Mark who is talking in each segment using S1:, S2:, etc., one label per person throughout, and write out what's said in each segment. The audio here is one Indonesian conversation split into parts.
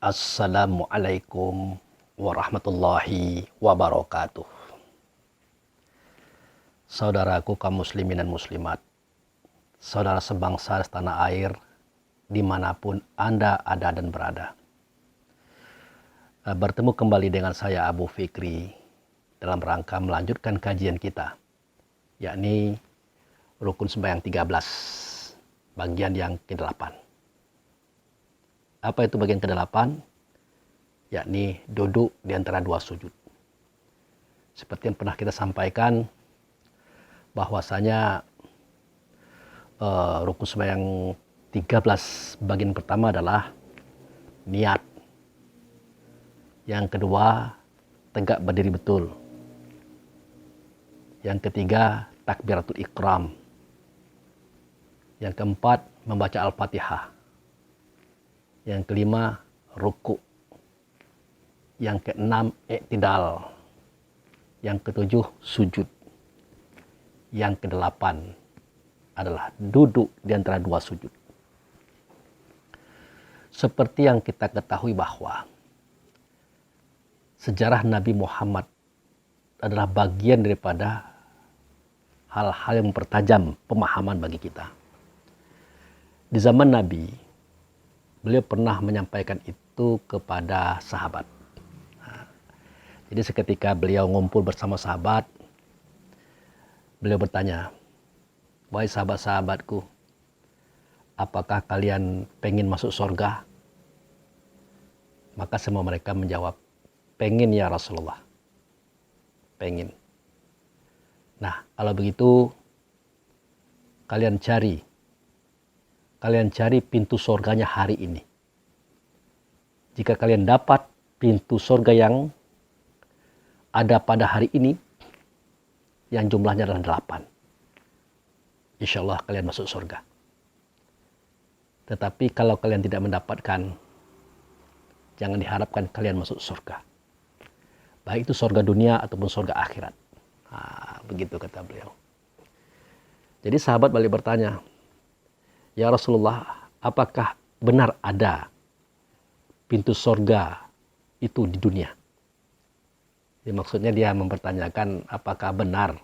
S1: Assalamualaikum warahmatullahi wabarakatuh. Saudaraku kaum muslimin dan muslimat, saudara sebangsa setanah air, dimanapun Anda ada dan berada. Bertemu kembali dengan saya Abu Fikri dalam rangka melanjutkan kajian kita, yakni Rukun Sembahyang 13, bagian yang ke-8. Apa itu bagian ke-8? Yakni duduk di antara dua sujud. Seperti yang pernah kita sampaikan, bahwasanya rukun sembahyang 13 bagian pertama adalah niat. Yang kedua, tegak berdiri betul. Yang ketiga, takbiratul ikram. Yang keempat, membaca Al-Fatihah. Yang kelima, ruku'. Yang keenam, i'tidal. Yang ketujuh, sujud. Yang kedelapan adalah duduk di antara dua sujud. Seperti yang kita ketahui bahwa sejarah Nabi Muhammad adalah bagian daripada hal-hal yang mempertajam pemahaman bagi kita. Di zaman Nabi, beliau pernah menyampaikan itu kepada sahabat. Jadi seketika beliau ngumpul bersama sahabat, beliau bertanya, "Wahai sahabat-sahabatku, apakah kalian pengen masuk surga?" Maka semua mereka menjawab, "Pengen ya Rasulullah, pengen." Nah, kalau begitu kalian cari pintu surganya hari ini. Jika kalian dapat pintu surga yang ada pada hari ini, yang jumlahnya adalah 8. Insya Allah kalian masuk surga. Tetapi kalau kalian tidak mendapatkan, jangan diharapkan kalian masuk surga. Baik itu surga dunia ataupun surga akhirat. Begitu kata beliau. Jadi sahabat balik bertanya, "Ya Rasulullah, apakah benar ada pintu surga itu di dunia?" Jadi maksudnya dia mempertanyakan apakah benar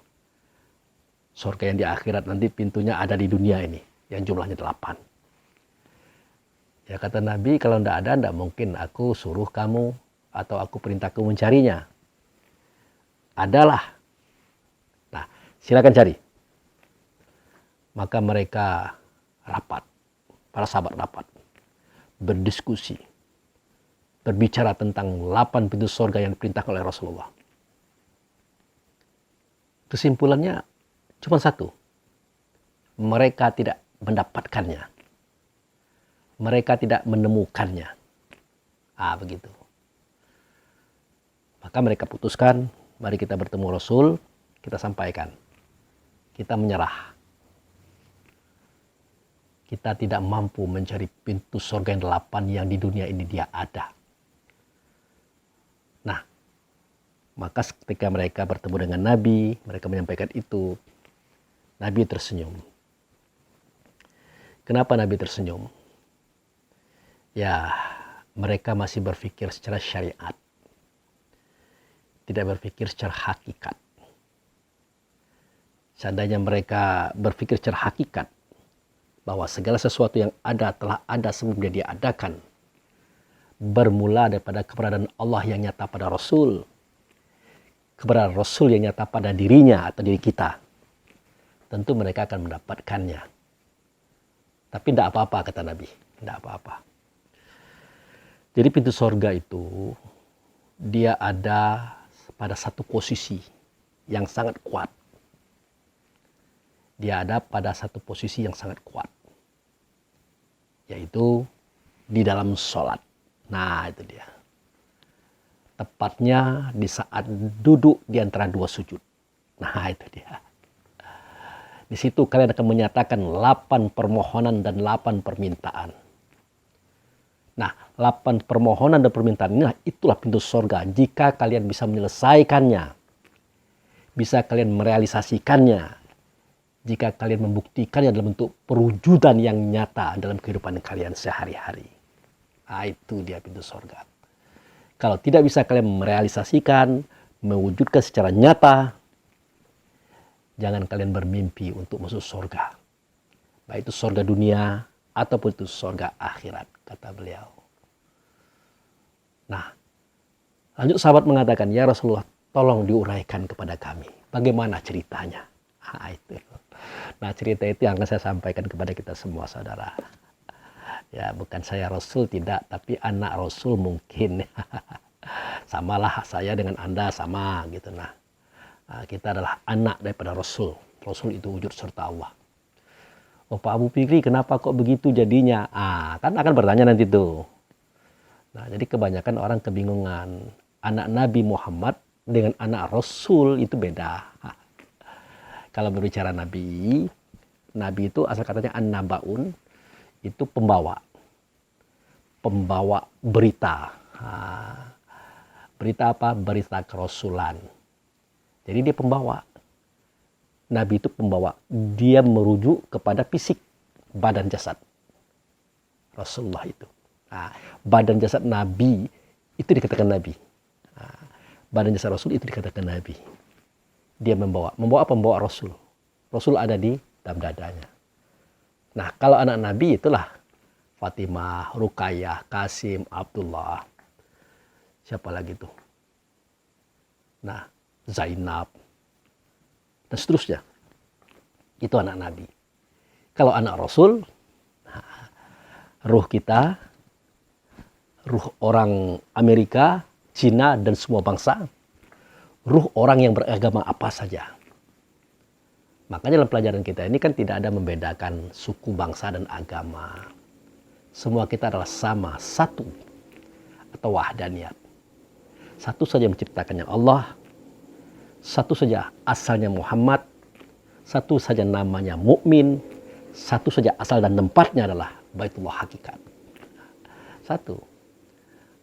S1: surga yang di akhirat nanti pintunya ada di dunia ini, yang jumlahnya 8. Ya kata Nabi, kalau tidak mungkin aku suruh kamu atau aku perintah kamu mencarinya. Adalah. Nah, silakan cari. Maka mereka rapat, para sahabat rapat, berdiskusi, berbicara tentang 8 pintu surga yang diperintahkan oleh Rasulullah. Kesimpulannya cuma satu, mereka tidak mendapatkannya, mereka tidak menemukannya. Begitu. Maka mereka putuskan, mari kita bertemu Rasul, kita sampaikan, kita menyerah. Kita tidak mampu mencari pintu surga yang 8 yang di dunia ini dia ada. Nah, maka ketika mereka bertemu dengan Nabi, mereka menyampaikan itu, Nabi tersenyum. Kenapa Nabi tersenyum? Ya, mereka masih berpikir secara syariat. Tidak berpikir secara hakikat. Seandainya mereka berpikir secara hakikat, bahwa segala sesuatu yang ada telah ada sebelum dia diadakan, bermula daripada keberadaan Allah yang nyata pada Rasul, keberadaan Rasul yang nyata pada dirinya atau diri kita, tentu mereka akan mendapatkannya. Tapi tidak apa-apa kata Nabi, tidak apa-apa. Jadi pintu surga itu dia ada pada satu posisi yang sangat kuat. Dia ada pada satu posisi yang sangat kuat, yaitu di dalam sholat. Nah, itu dia. Tepatnya di saat duduk di antara dua sujud. Nah, itu dia. Di situ kalian akan menyatakan 8 permohonan dan 8 permintaan. Nah, 8 permohonan dan permintaan ini itulah pintu surga. Jika kalian bisa menyelesaikannya, bisa kalian merealisasikannya, jika kalian membuktikannya dalam bentuk perwujudan yang nyata dalam kehidupan kalian sehari-hari. Itu dia pintu surga. Kalau tidak bisa kalian merealisasikan, mewujudkan secara nyata, jangan kalian bermimpi untuk masuk surga. Baik itu surga dunia ataupun itu surga akhirat, kata beliau. Nah, lanjut sahabat mengatakan, ya Rasulullah, tolong diuraikan kepada kami. Bagaimana ceritanya? Itu. Nah, cerita itu yang akan saya sampaikan kepada kita semua, saudara. Ya, bukan saya Rasul, tidak, tapi anak Rasul mungkin. Samalah saya dengan Anda, sama gitu. Nah, kita adalah anak daripada Rasul. Rasul itu wujud serta Allah. Oh, Pak Abu Fikri, kenapa kok begitu jadinya? Kan akan bertanya nanti tuh. Nah, jadi kebanyakan orang kebingungan. Anak Nabi Muhammad dengan anak Rasul itu beda. Kalau berbicara Nabi itu asal katanya an-nabaun, itu pembawa berita. Berita apa? Berita kerasulan. Jadi dia pembawa. Nabi itu pembawa. Dia merujuk kepada fisik, badan jasad Rasulullah itu. Badan jasad Nabi itu dikatakan Nabi. Badan jasad Rasul itu dikatakan Nabi. Dia membawa apa? Membawa Rasul. Rasul ada di dalam dadanya. Nah, kalau anak Nabi itulah Fatimah, Ruqayyah, Qasim, Abdullah. Siapa lagi tuh? Nah, Zainab. Dan seterusnya. Itu anak Nabi. Kalau anak Rasul, ruh kita, ruh orang Amerika, Cina, dan semua bangsa, ruh orang yang beragama apa saja. Makanya dalam pelajaran kita ini kan tidak ada membedakan suku, bangsa, dan agama. Semua kita adalah sama, satu, atau wahdaniyat. Satu saja menciptakannya Allah, satu saja asalnya Muhammad, satu saja namanya mukmin, satu saja asal dan tempatnya adalah Baitullah Hakikat. Satu.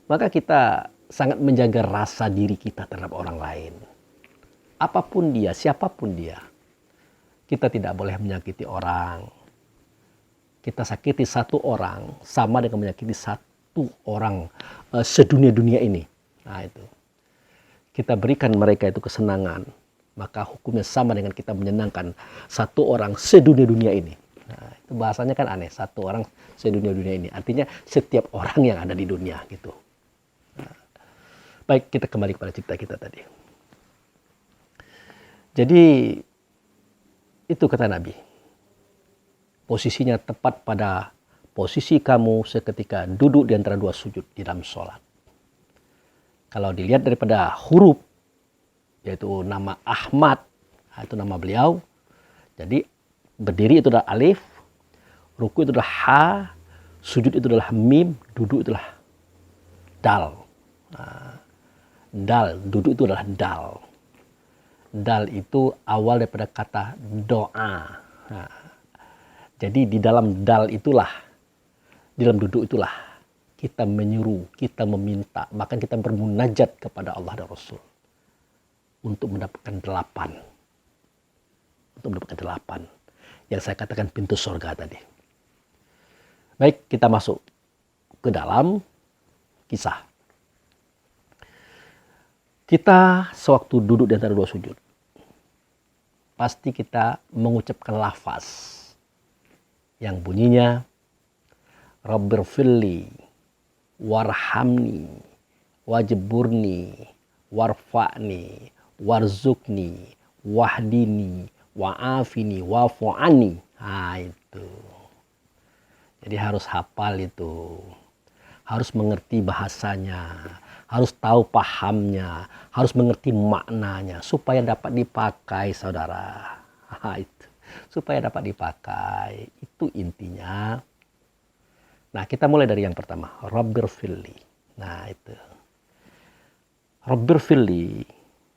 S1: Maka kita sangat menjaga rasa diri kita terhadap orang lain. Apapun dia, siapapun dia. Kita tidak boleh menyakiti orang. Kita sakiti satu orang sama dengan menyakiti satu orang sedunia-dunia ini. Nah itu. Kita berikan mereka itu kesenangan. Maka hukumnya sama dengan kita menyenangkan satu orang sedunia-dunia ini. Nah, itu bahasanya kan aneh. Satu orang sedunia-dunia ini. Artinya setiap orang yang ada di dunia gitu. Baik, kita kembali kepada cerita kita tadi. Jadi, itu kata Nabi. Posisinya tepat pada posisi kamu seketika duduk di antara dua sujud di dalam sholat. Kalau dilihat daripada huruf, yaitu nama Ahmad, itu nama beliau. Jadi, berdiri itu adalah alif, ruku itu adalah ha, sujud itu adalah mim, duduk itu adalah dal. Dal, duduk itu adalah dal. Dal itu awal daripada kata doa. Jadi di dalam dal itulah, di dalam duduk itulah kita menyuruh, kita meminta, bahkan kita bermunajat kepada Allah dan Rasul untuk mendapatkan 8. Untuk mendapatkan 8. Yang saya katakan pintu surga tadi. Baik, kita masuk ke dalam kisah. Kita sewaktu duduk di antara dua sujud, pasti kita mengucapkan lafaz yang bunyinya Rabbirfirli, warhamni, wajburni, warfa'ni, warzukni, wahdini, wa'afini, wa'fu'ani. Nah itu. Jadi harus hafal itu. Harus mengerti bahasanya. Harus tahu pahamnya, harus mengerti maknanya supaya dapat dipakai, saudara. Itu. Supaya dapat dipakai, itu intinya. Nah, kita mulai dari yang pertama, Rabbirfirli. Nah, itu. Rabbirfirli,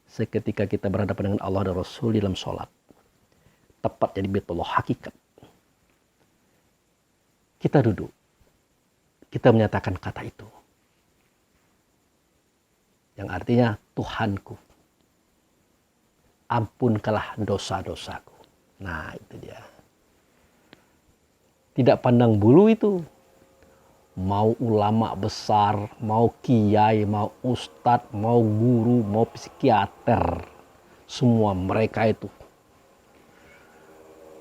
S1: seketika kita berhadapan dengan Allah dan Rasul di dalam sholat, tepat jadi Baitullah Hakikat. Kita duduk, kita menyatakan kata itu. Yang artinya, Tuhanku, ampunkanlah dosa-dosaku. Nah, itu dia. Tidak pandang bulu itu. mau ulama besar, mau kiai, mau ustadz, mau guru, mau psikiater, semua mereka itu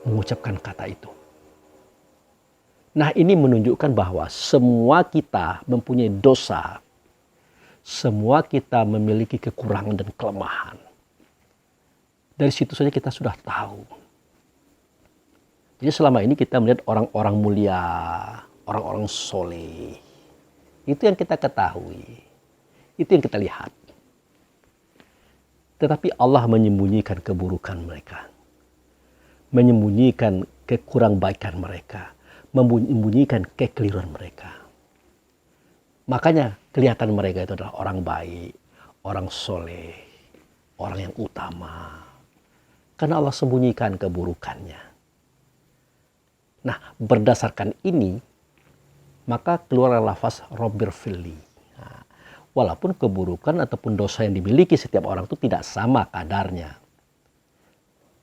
S1: mengucapkan kata itu. Nah, ini menunjukkan bahwa semua kita mempunyai dosa. Semua kita memiliki kekurangan dan kelemahan. Dari situ saja kita sudah tahu. Jadi selama ini kita melihat orang-orang mulia, orang-orang soleh. Itu yang kita ketahui. Itu yang kita lihat. Tetapi Allah menyembunyikan keburukan mereka. Menyembunyikan kekurang-baikan mereka. Menyembunyikan kekeliruan mereka. Makanya kelihatan mereka itu adalah orang baik, orang soleh, orang yang utama. Karena Allah sembunyikan keburukannya. Nah, berdasarkan ini, maka keluar lafaz Robbirfirli. Nah, walaupun keburukan ataupun dosa yang dimiliki setiap orang itu tidak sama kadarnya.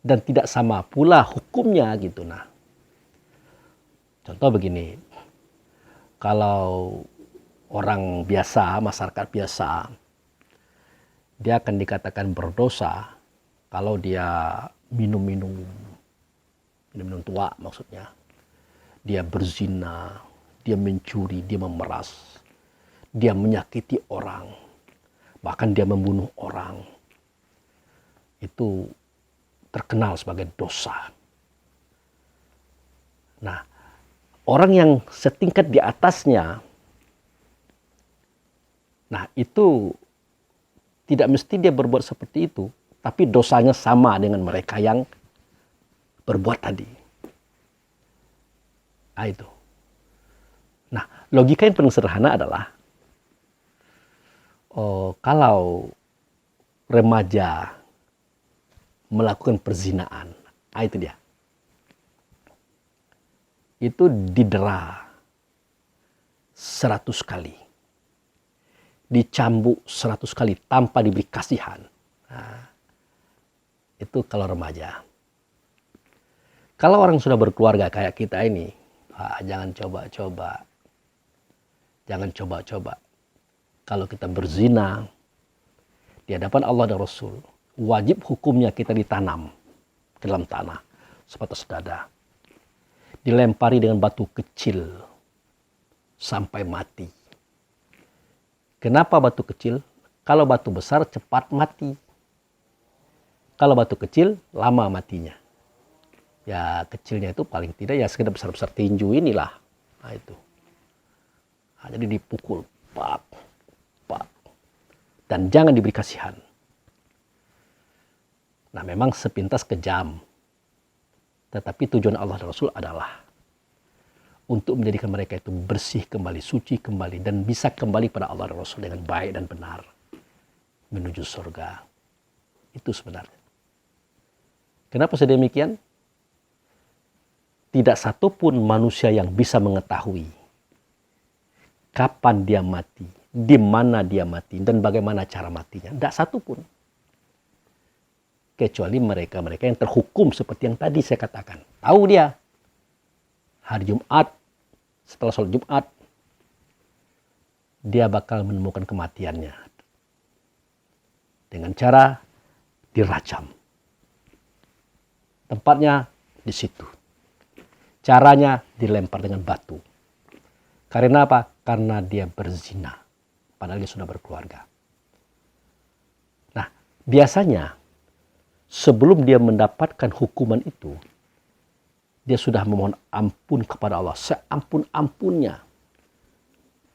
S1: Dan tidak sama pula hukumnya gitu. Nah, contoh begini, kalau orang biasa, masyarakat biasa, dia akan dikatakan berdosa kalau dia minum-minum tua maksudnya. Dia berzina, dia mencuri, dia memeras, dia menyakiti orang, bahkan dia membunuh orang. Itu terkenal sebagai dosa. Nah, orang yang setingkat di atasnya, nah itu tidak mesti dia berbuat seperti itu, tapi dosanya sama dengan mereka yang berbuat tadi. Nah itu. Nah, logika yang paling sederhana adalah kalau remaja melakukan perzinaan, nah itu dia. Itu didera 100 kali. Dicambuk 100 kali tanpa diberi kasihan. Nah, itu kalau remaja. Kalau orang sudah berkeluarga kayak kita ini, jangan coba-coba. Jangan coba-coba. Kalau kita berzina di hadapan Allah dan Rasul, wajib hukumnya kita ditanam ke dalam tanah sebatas dada. Dilempari dengan batu kecil sampai mati. Kenapa batu kecil? Kalau batu besar cepat mati. Kalau batu kecil lama matinya. Ya kecilnya itu paling tidak ya sekedar besar-besar tinju inilah. Nah itu. Nah, jadi dipukul. Pak. Pak. Dan jangan diberi kasihan. Nah memang sepintas kejam. Tetapi tujuan Allah dan Rasul adalah untuk menjadikan mereka itu bersih kembali, suci kembali, dan bisa kembali pada Allah dan Rasul dengan baik dan benar. Menuju surga. Itu sebenarnya. Kenapa sedemikian? Tidak satupun manusia yang bisa mengetahui kapan dia mati, di mana dia mati, dan bagaimana cara matinya. Tidak satupun. Kecuali mereka-mereka yang terhukum seperti yang tadi saya katakan. Tahu dia. Hari Jumat, setelah sholat Jumat, dia bakal menemukan kematiannya. Dengan cara dirajam. Tempatnya di situ. Caranya dilempar dengan batu. Karena apa? Karena dia berzina. Padahal dia sudah berkeluarga. Nah, biasanya sebelum dia mendapatkan hukuman itu, dia sudah memohon ampun kepada Allah seampun-ampunnya.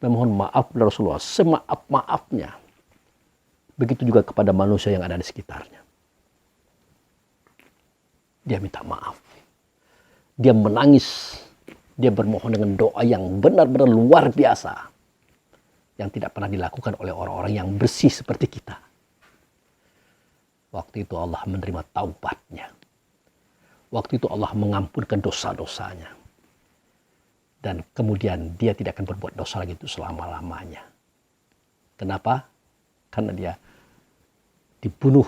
S1: Memohon maaf kepada Rasulullah semaaf-maafnya. Begitu juga kepada manusia yang ada di sekitarnya. Dia minta maaf. Dia menangis. Dia bermohon dengan doa yang benar-benar luar biasa. Yang tidak pernah dilakukan oleh orang-orang yang bersih seperti kita. Waktu itu Allah menerima taubatnya. Waktu itu Allah mengampunkan dosa-dosanya. Dan kemudian dia tidak akan berbuat dosa lagi itu selama-lamanya. Kenapa? Karena dia dibunuh,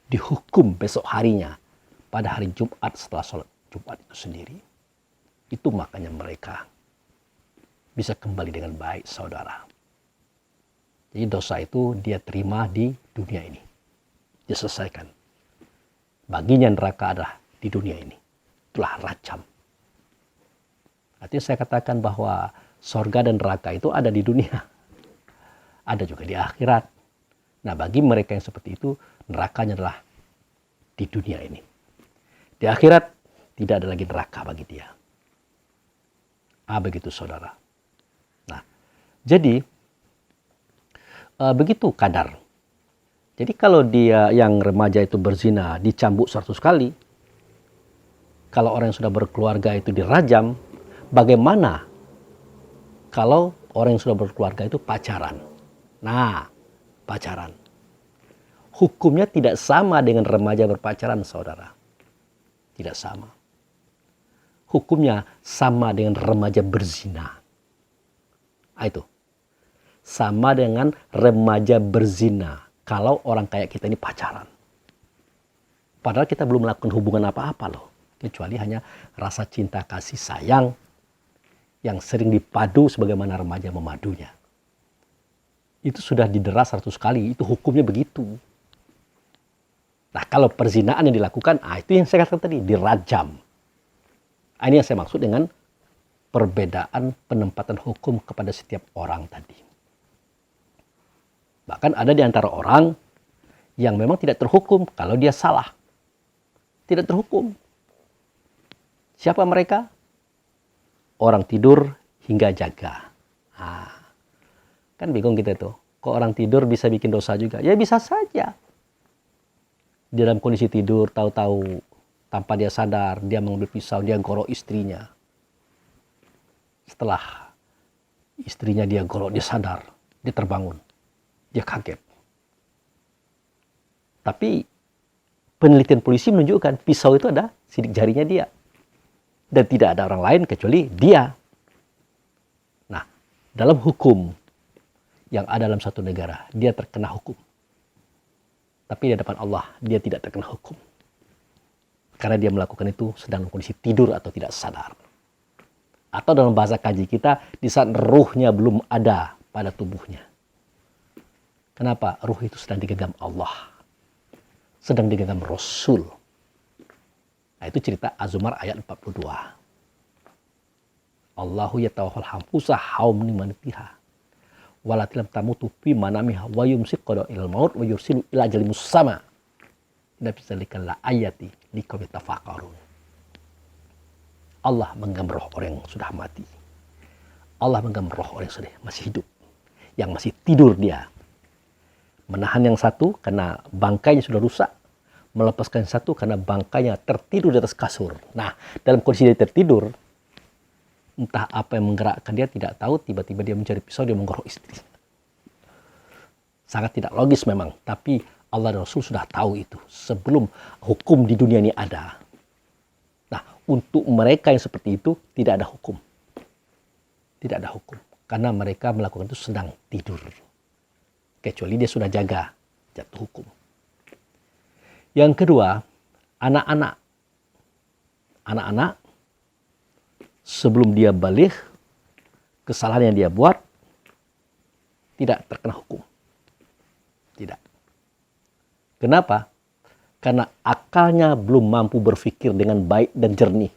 S1: dihukum besok harinya pada hari Jumat setelah sholat Jumat itu sendiri. Itu makanya mereka bisa kembali dengan baik, saudara. Jadi dosa itu dia terima di dunia ini. Dia selesaikan. Baginya neraka adalah di dunia ini. Itulah rajam. Artinya saya katakan bahwa sorga dan neraka itu ada di dunia. Ada juga di akhirat. Nah, bagi mereka yang seperti itu, nerakanya adalah di dunia ini. Di akhirat tidak ada lagi neraka bagi dia. Begitu saudara. Nah, jadi begitu kadar. Jadi kalau dia yang remaja itu berzina dicambuk 100 kali, kalau orang yang sudah berkeluarga itu dirajam, bagaimana kalau orang yang sudah berkeluarga itu pacaran? Nah, pacaran. Hukumnya tidak sama dengan remaja berpacaran, saudara. Tidak sama. Hukumnya sama dengan remaja berzina. Itu. Sama dengan remaja berzina. Kalau orang kayak kita ini pacaran. Padahal kita belum melakukan hubungan apa-apa loh. Kecuali hanya rasa cinta kasih sayang yang sering dipadu sebagaimana remaja memadunya. Itu sudah didera 100 kali. Itu hukumnya begitu. Nah, kalau perzinaan yang dilakukan, itu yang saya katakan tadi, dirajam. Ini yang saya maksud dengan perbedaan penempatan hukum kepada setiap orang tadi. Bahkan ada di antara orang yang memang tidak terhukum kalau dia salah. Tidak terhukum. Siapa mereka? Orang tidur hingga jaga. Kan bingung kita tuh. Kok orang tidur bisa bikin dosa juga? Ya bisa saja. Di dalam kondisi tidur, tahu-tahu tanpa dia sadar, dia mengambil pisau, dia gorok istrinya. Setelah istrinya dia gorok, dia sadar, dia terbangun, dia kaget. Tapi penelitian polisi menunjukkan pisau itu ada sidik jarinya dia. Dan tidak ada orang lain kecuali dia. Nah, dalam hukum yang ada dalam satu negara, dia terkena hukum. Tapi di hadapan Allah, dia tidak terkena hukum. Karena dia melakukan itu sedang dalam kondisi tidur atau tidak sadar. Atau dalam bahasa kaji kita, di saat ruhnya belum ada pada tubuhnya. Kenapa? Ruh itu sedang digenggam Allah. Sedang digenggam Rasul. Nah, itu cerita Az-Zumar ayat 42. Allahu yatawafal hanfusa haum nimanitiha. Walatilam tamutu fi manamiha wa yumsik qada ilal maut wa yursilu ila ajalin musamma. Inna fi dzalika la ayati liqaumin yatafakkarun. Allah menggenggam roh orang yang sudah mati. Allah menggenggam roh orang yang sudah masih hidup. Yang masih tidur dia. Menahan yang satu karena bangkainya sudah rusak. Melepaskan yang satu karena bangkainya tertidur di atas kasur. Nah, dalam kondisi dia tertidur, entah apa yang menggerakkan dia tidak tahu, tiba-tiba dia mencari pisau, dia menggorok istri. Sangat tidak logis memang, tapi Allah dan Rasul sudah tahu itu sebelum hukum di dunia ini ada. Nah, untuk mereka yang seperti itu tidak ada hukum. Tidak ada hukum. Karena mereka melakukan itu sedang tidur. Kecuali dia sudah jaga, jatuh hukum. Yang kedua, anak-anak. Anak-anak sebelum dia balik, kesalahan yang dia buat tidak terkena hukum. Tidak. Kenapa? Karena akalnya belum mampu berpikir dengan baik dan jernih.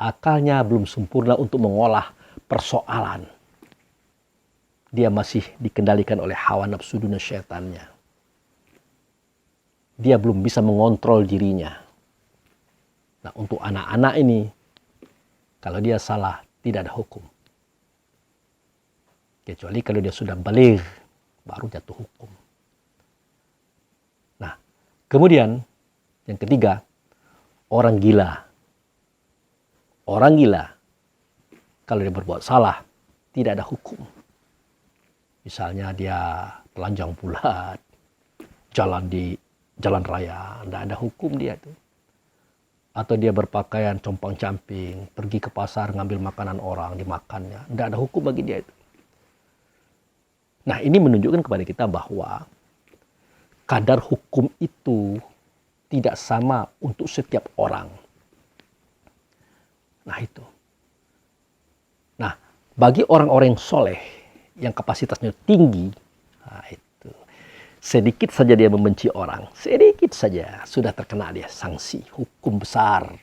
S1: Akalnya belum sempurna untuk mengolah persoalan. Dia masih dikendalikan oleh hawa nafsu dunia syaitannya. Dia belum bisa mengontrol dirinya. Nah, untuk anak-anak ini, kalau dia salah, tidak ada hukum. Kecuali kalau dia sudah baligh, baru jatuh hukum. Nah, kemudian yang ketiga, orang gila. Orang gila, kalau dia berbuat salah, tidak ada hukum. Misalnya dia telanjang bulat, jalan di jalan raya, tidak ada hukum dia itu. Atau dia berpakaian compang-camping, pergi ke pasar ngambil makanan orang, dimakannya. Tidak ada hukum bagi dia itu. Nah, ini menunjukkan kepada kita bahwa kadar hukum itu tidak sama untuk setiap orang. Nah, itu. Nah, Bagi orang-orang yang soleh, yang kapasitasnya tinggi, nah itu, sedikit saja dia membenci orang, sedikit saja sudah terkena dia sanksi, hukum besar.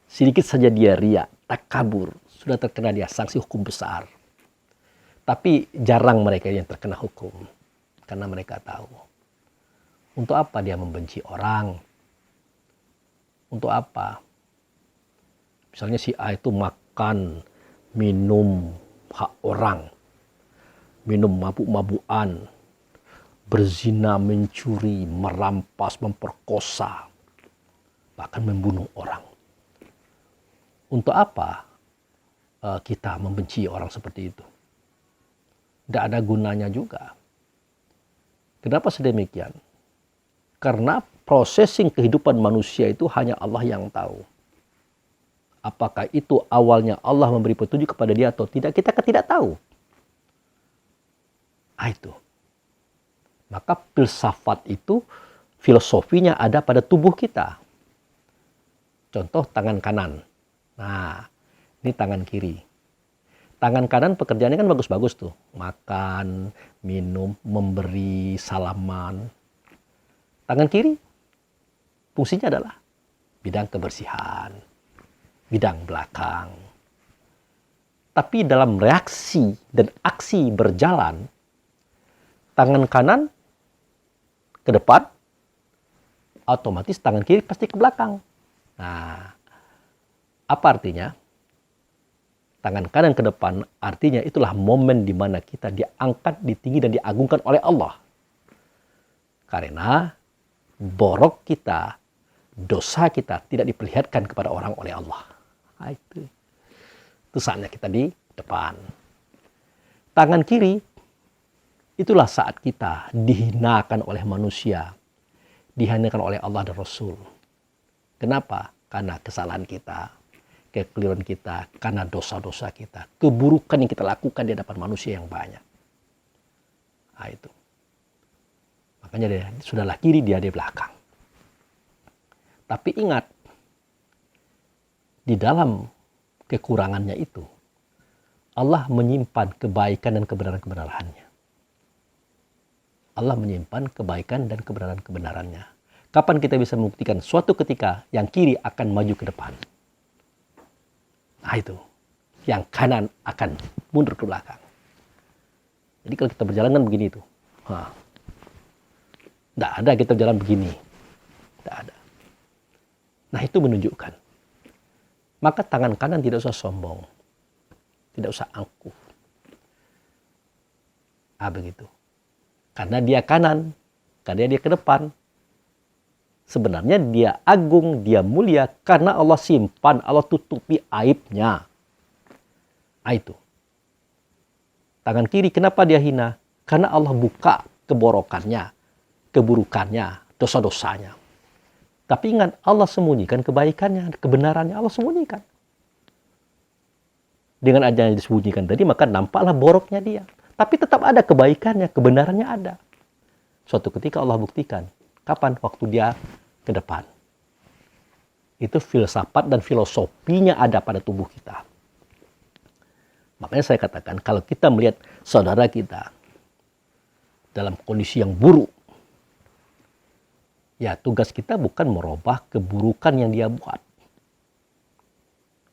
S1: Sedikit saja dia riya, takabur, sudah terkena dia sanksi hukum besar. Tapi jarang mereka yang terkena hukum, karena mereka tahu. Untuk apa dia membenci orang? Untuk apa? Misalnya si A itu makan, minum hak orang, minum mabuk-mabukan, berzina, mencuri, merampas, memperkosa, bahkan membunuh orang. Untuk apa kita membenci orang seperti itu? Tidak ada gunanya juga. Kenapa sedemikian? Karena processing kehidupan manusia itu hanya Allah yang tahu. Apakah itu awalnya Allah memberi petunjuk kepada dia atau tidak, kita kan tidak tahu. Itu. Maka filsafat itu, filosofinya ada pada tubuh kita. Contoh tangan kanan. Nah, ini tangan kiri. Tangan kanan pekerjaannya kan bagus-bagus tuh. Makan, minum, memberi, salaman. Tangan kiri fungsinya adalah bidang kebersihan, bidang belakang. Tapi dalam reaksi dan aksi berjalan, tangan kanan ke depan, otomatis tangan kiri pasti ke belakang. Nah, apa artinya? Tangan kanan ke depan artinya itulah momen di mana kita diangkat, ditinggi dan diagungkan oleh Allah. Karena borok kita, dosa kita tidak diperlihatkan kepada orang oleh Allah. Nah, itu saatnya kita di depan. Tangan kiri, itulah saat kita dihinakan oleh manusia, dihinakan oleh Allah dan Rasul. Kenapa? Karena kesalahan kita, kekeliruan kita, karena dosa-dosa kita, keburukan yang kita lakukan di hadapan manusia yang banyak. Nah, itu. Makanya dia sudahlah kiri, dia di belakang. Tapi ingat, di dalam kekurangannya itu, Allah menyimpan kebaikan dan kebenaran-kebenarannya. Allah menyimpan kebaikan dan kebenaran-kebenarannya. Kapan kita bisa membuktikan? Suatu ketika yang kiri akan maju ke depan. Nah itu, yang kanan akan mundur ke belakang. Jadi kalau kita berjalan kan begini tuh. Tidak ada kita jalan begini. Tidak ada. Nah itu menunjukkan. Maka tangan kanan tidak usah sombong. Tidak usah angkuh. Begitu. Karena dia kanan. Karena dia ke depan. Sebenarnya dia agung, dia mulia karena Allah simpan, Allah tutupi aibnya. Itu. Tangan kiri kenapa dia hina? Karena Allah buka keborokannya, keburukannya, dosa-dosanya. Tapi ingat, Allah sembunyikan kebaikannya, kebenarannya Allah sembunyikan. Dengan aja yang disembunyikan tadi, maka nampaklah boroknya dia. Tapi tetap ada kebaikannya, kebenarannya ada. Suatu ketika Allah buktikan. Kapan? Waktu dia ke depan. Itu filsafat dan filosofinya ada pada tubuh kita. Makanya saya katakan, kalau kita melihat saudara kita dalam kondisi yang buruk, ya tugas kita bukan merubah keburukan yang dia buat.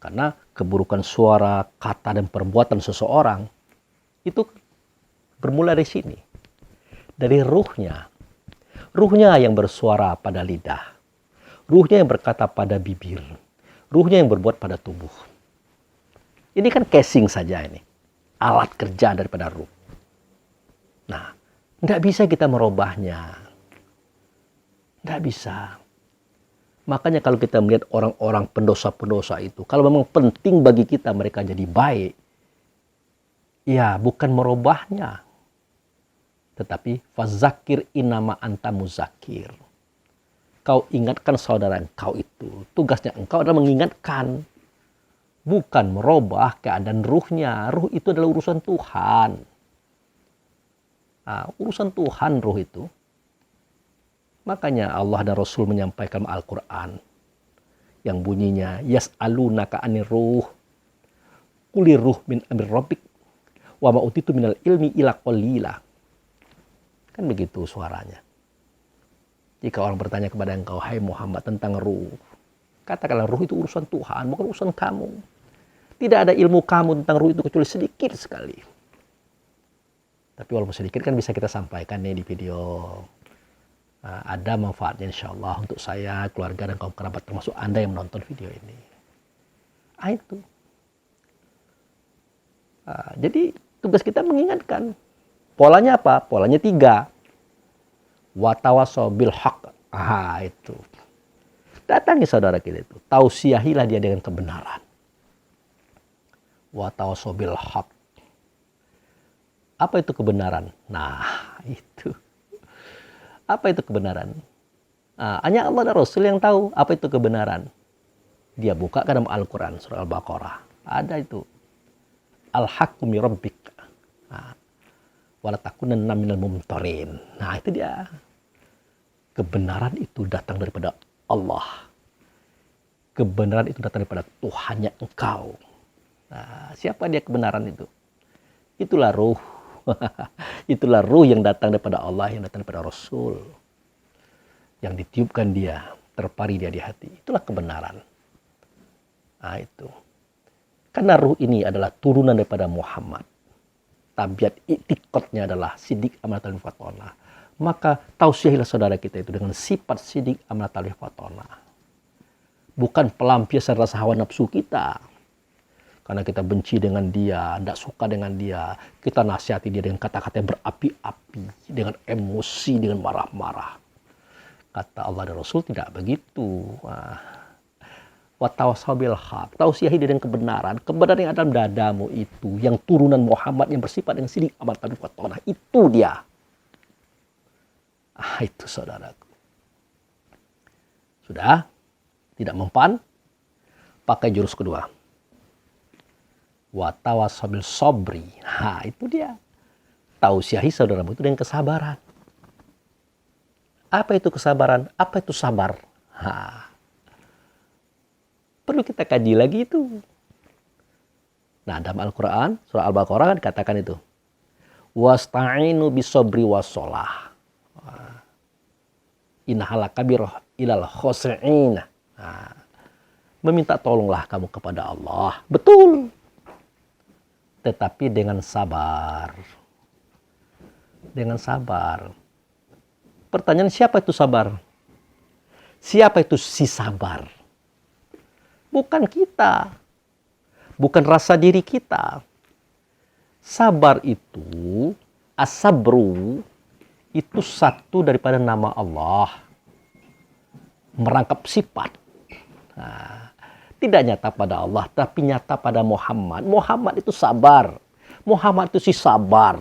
S1: Karena keburukan suara, kata, dan perbuatan seseorang, itu bermula dari sini. Dari ruhnya. Ruhnya yang bersuara pada lidah. Ruhnya yang berkata pada bibir. Ruhnya yang berbuat pada tubuh. Ini kan casing saja ini. Alat kerja daripada ruh. Nah, tidak bisa kita merubahnya. Tidak bisa. Makanya kalau kita melihat orang-orang pendosa-pendosa itu, kalau memang penting bagi kita mereka jadi baik, ya bukan merubahnya. Tetapi fazakir inama anta muzakir. Kau ingatkan saudara engkau itu. Tugasnya engkau adalah mengingatkan. Bukan merubah keadaan ruhnya. Ruh itu adalah urusan Tuhan. Urusan Tuhan ruh itu. Makanya Allah dan Rasul menyampaikan Al-Quran. Yang bunyinya, yas'alunaka anir ruh. Kulir ruh min amri rabbik wa ma utitu minal ilmi ila qalila. Kan begitu suaranya. Jika orang bertanya kepada engkau, hai Muhammad, tentang ruh, katakanlah ruh itu urusan Tuhan, bukan urusan kamu. Tidak ada ilmu kamu tentang ruh itu kecuali sedikit sekali. Tapi walaupun sedikit kan bisa kita sampaikan nih di video. Ada manfaatnya insya Allah untuk saya, keluarga, dan kaum kerabat, termasuk Anda yang menonton video ini. Itu. Jadi tugas kita mengingatkan. Polanya apa? Polanya 3. Watawasau bil haq. Itu. Datangi saudara kita itu. Tausiahilah dia dengan kebenaran. Watawasau bil haq. Apa itu kebenaran? Nah, itu. Apa itu kebenaran? Hanya Allah dan Rasul yang tahu apa itu kebenaran. Dia buka ke dalam Al-Quran, surah Al-Baqarah. Ada itu. Al-haqqu min rabbik. Wala takunanna minal mumtarin. Nah, itu dia. Kebenaran itu datang daripada Allah. Kebenaran itu datang daripada Tuhannya engkau. Nah, siapa dia kebenaran itu? Itulah ruh. Itulah ruh yang datang daripada Allah, yang datang daripada Rasul. Yang ditiupkan dia, terpari dia di hati. Itulah kebenaran. Nah, itu. Karena ruh ini adalah turunan daripada Muhammad. Tabiat i'tiqadnya adalah sidik amanatul fatona. Maka tausiahilah saudara kita itu dengan sifat sidik amanatul fatona. Bukan pelampiasan rasa hawa nafsu kita. Karena kita benci dengan dia, tidak suka dengan dia. Kita nasihati dia dengan kata-kata yang berapi-api. Dengan emosi, dengan marah-marah. Kata Allah dan Rasul tidak begitu. Watawasau bil haq. Tausiahi dia dengan kebenaran. Kebenaran yang ada dalam dadamu itu. Yang turunan Muhammad yang bersifat dengan sidik amanatul fatona. Itu dia. Itu saudaraku. Sudah? Tidak mempan? Pakai jurus kedua. Watawasau bil sabri. Itu dia. Tausiahi saudaramu itu dengan kesabaran. Apa itu kesabaran? Apa itu sabar? Perlu kita kaji lagi itu. Nah, dalam Al-Quran, surah Al-Baqarah kan dikatakan itu. Wasta'inu bisobri wassalah. Innahala kabirah ilal khosi'ina. Meminta tolonglah kamu kepada Allah. Betul. Tetapi dengan sabar. Dengan sabar. Pertanyaan, siapa itu sabar? Siapa itu si sabar? Bukan kita. Bukan rasa diri kita. Sabar itu, as-sabru, itu satu daripada nama Allah. Merangkap sifat. Tidak nyata pada Allah, tapi nyata pada Muhammad. Muhammad itu sabar. Muhammad itu si sabar.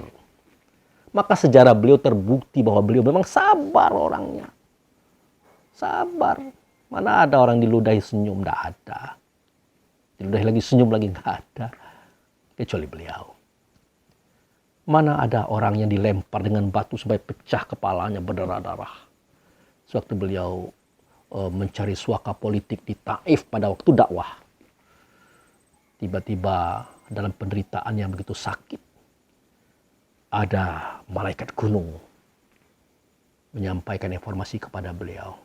S1: Maka sejarah beliau terbukti bahwa beliau memang sabar orangnya. Sabar. Mana ada orang diludahi senyum? Tidak ada. Diludahi lagi senyum lagi? Tidak ada. Kecuali beliau. Mana ada orang yang dilempar dengan batu sampai pecah kepalanya berdarah-darah. Sewaktu beliau mencari suaka politik di Taif pada waktu dakwah. Tiba-tiba dalam penderitaan yang begitu sakit, ada malaikat gunung menyampaikan informasi kepada beliau.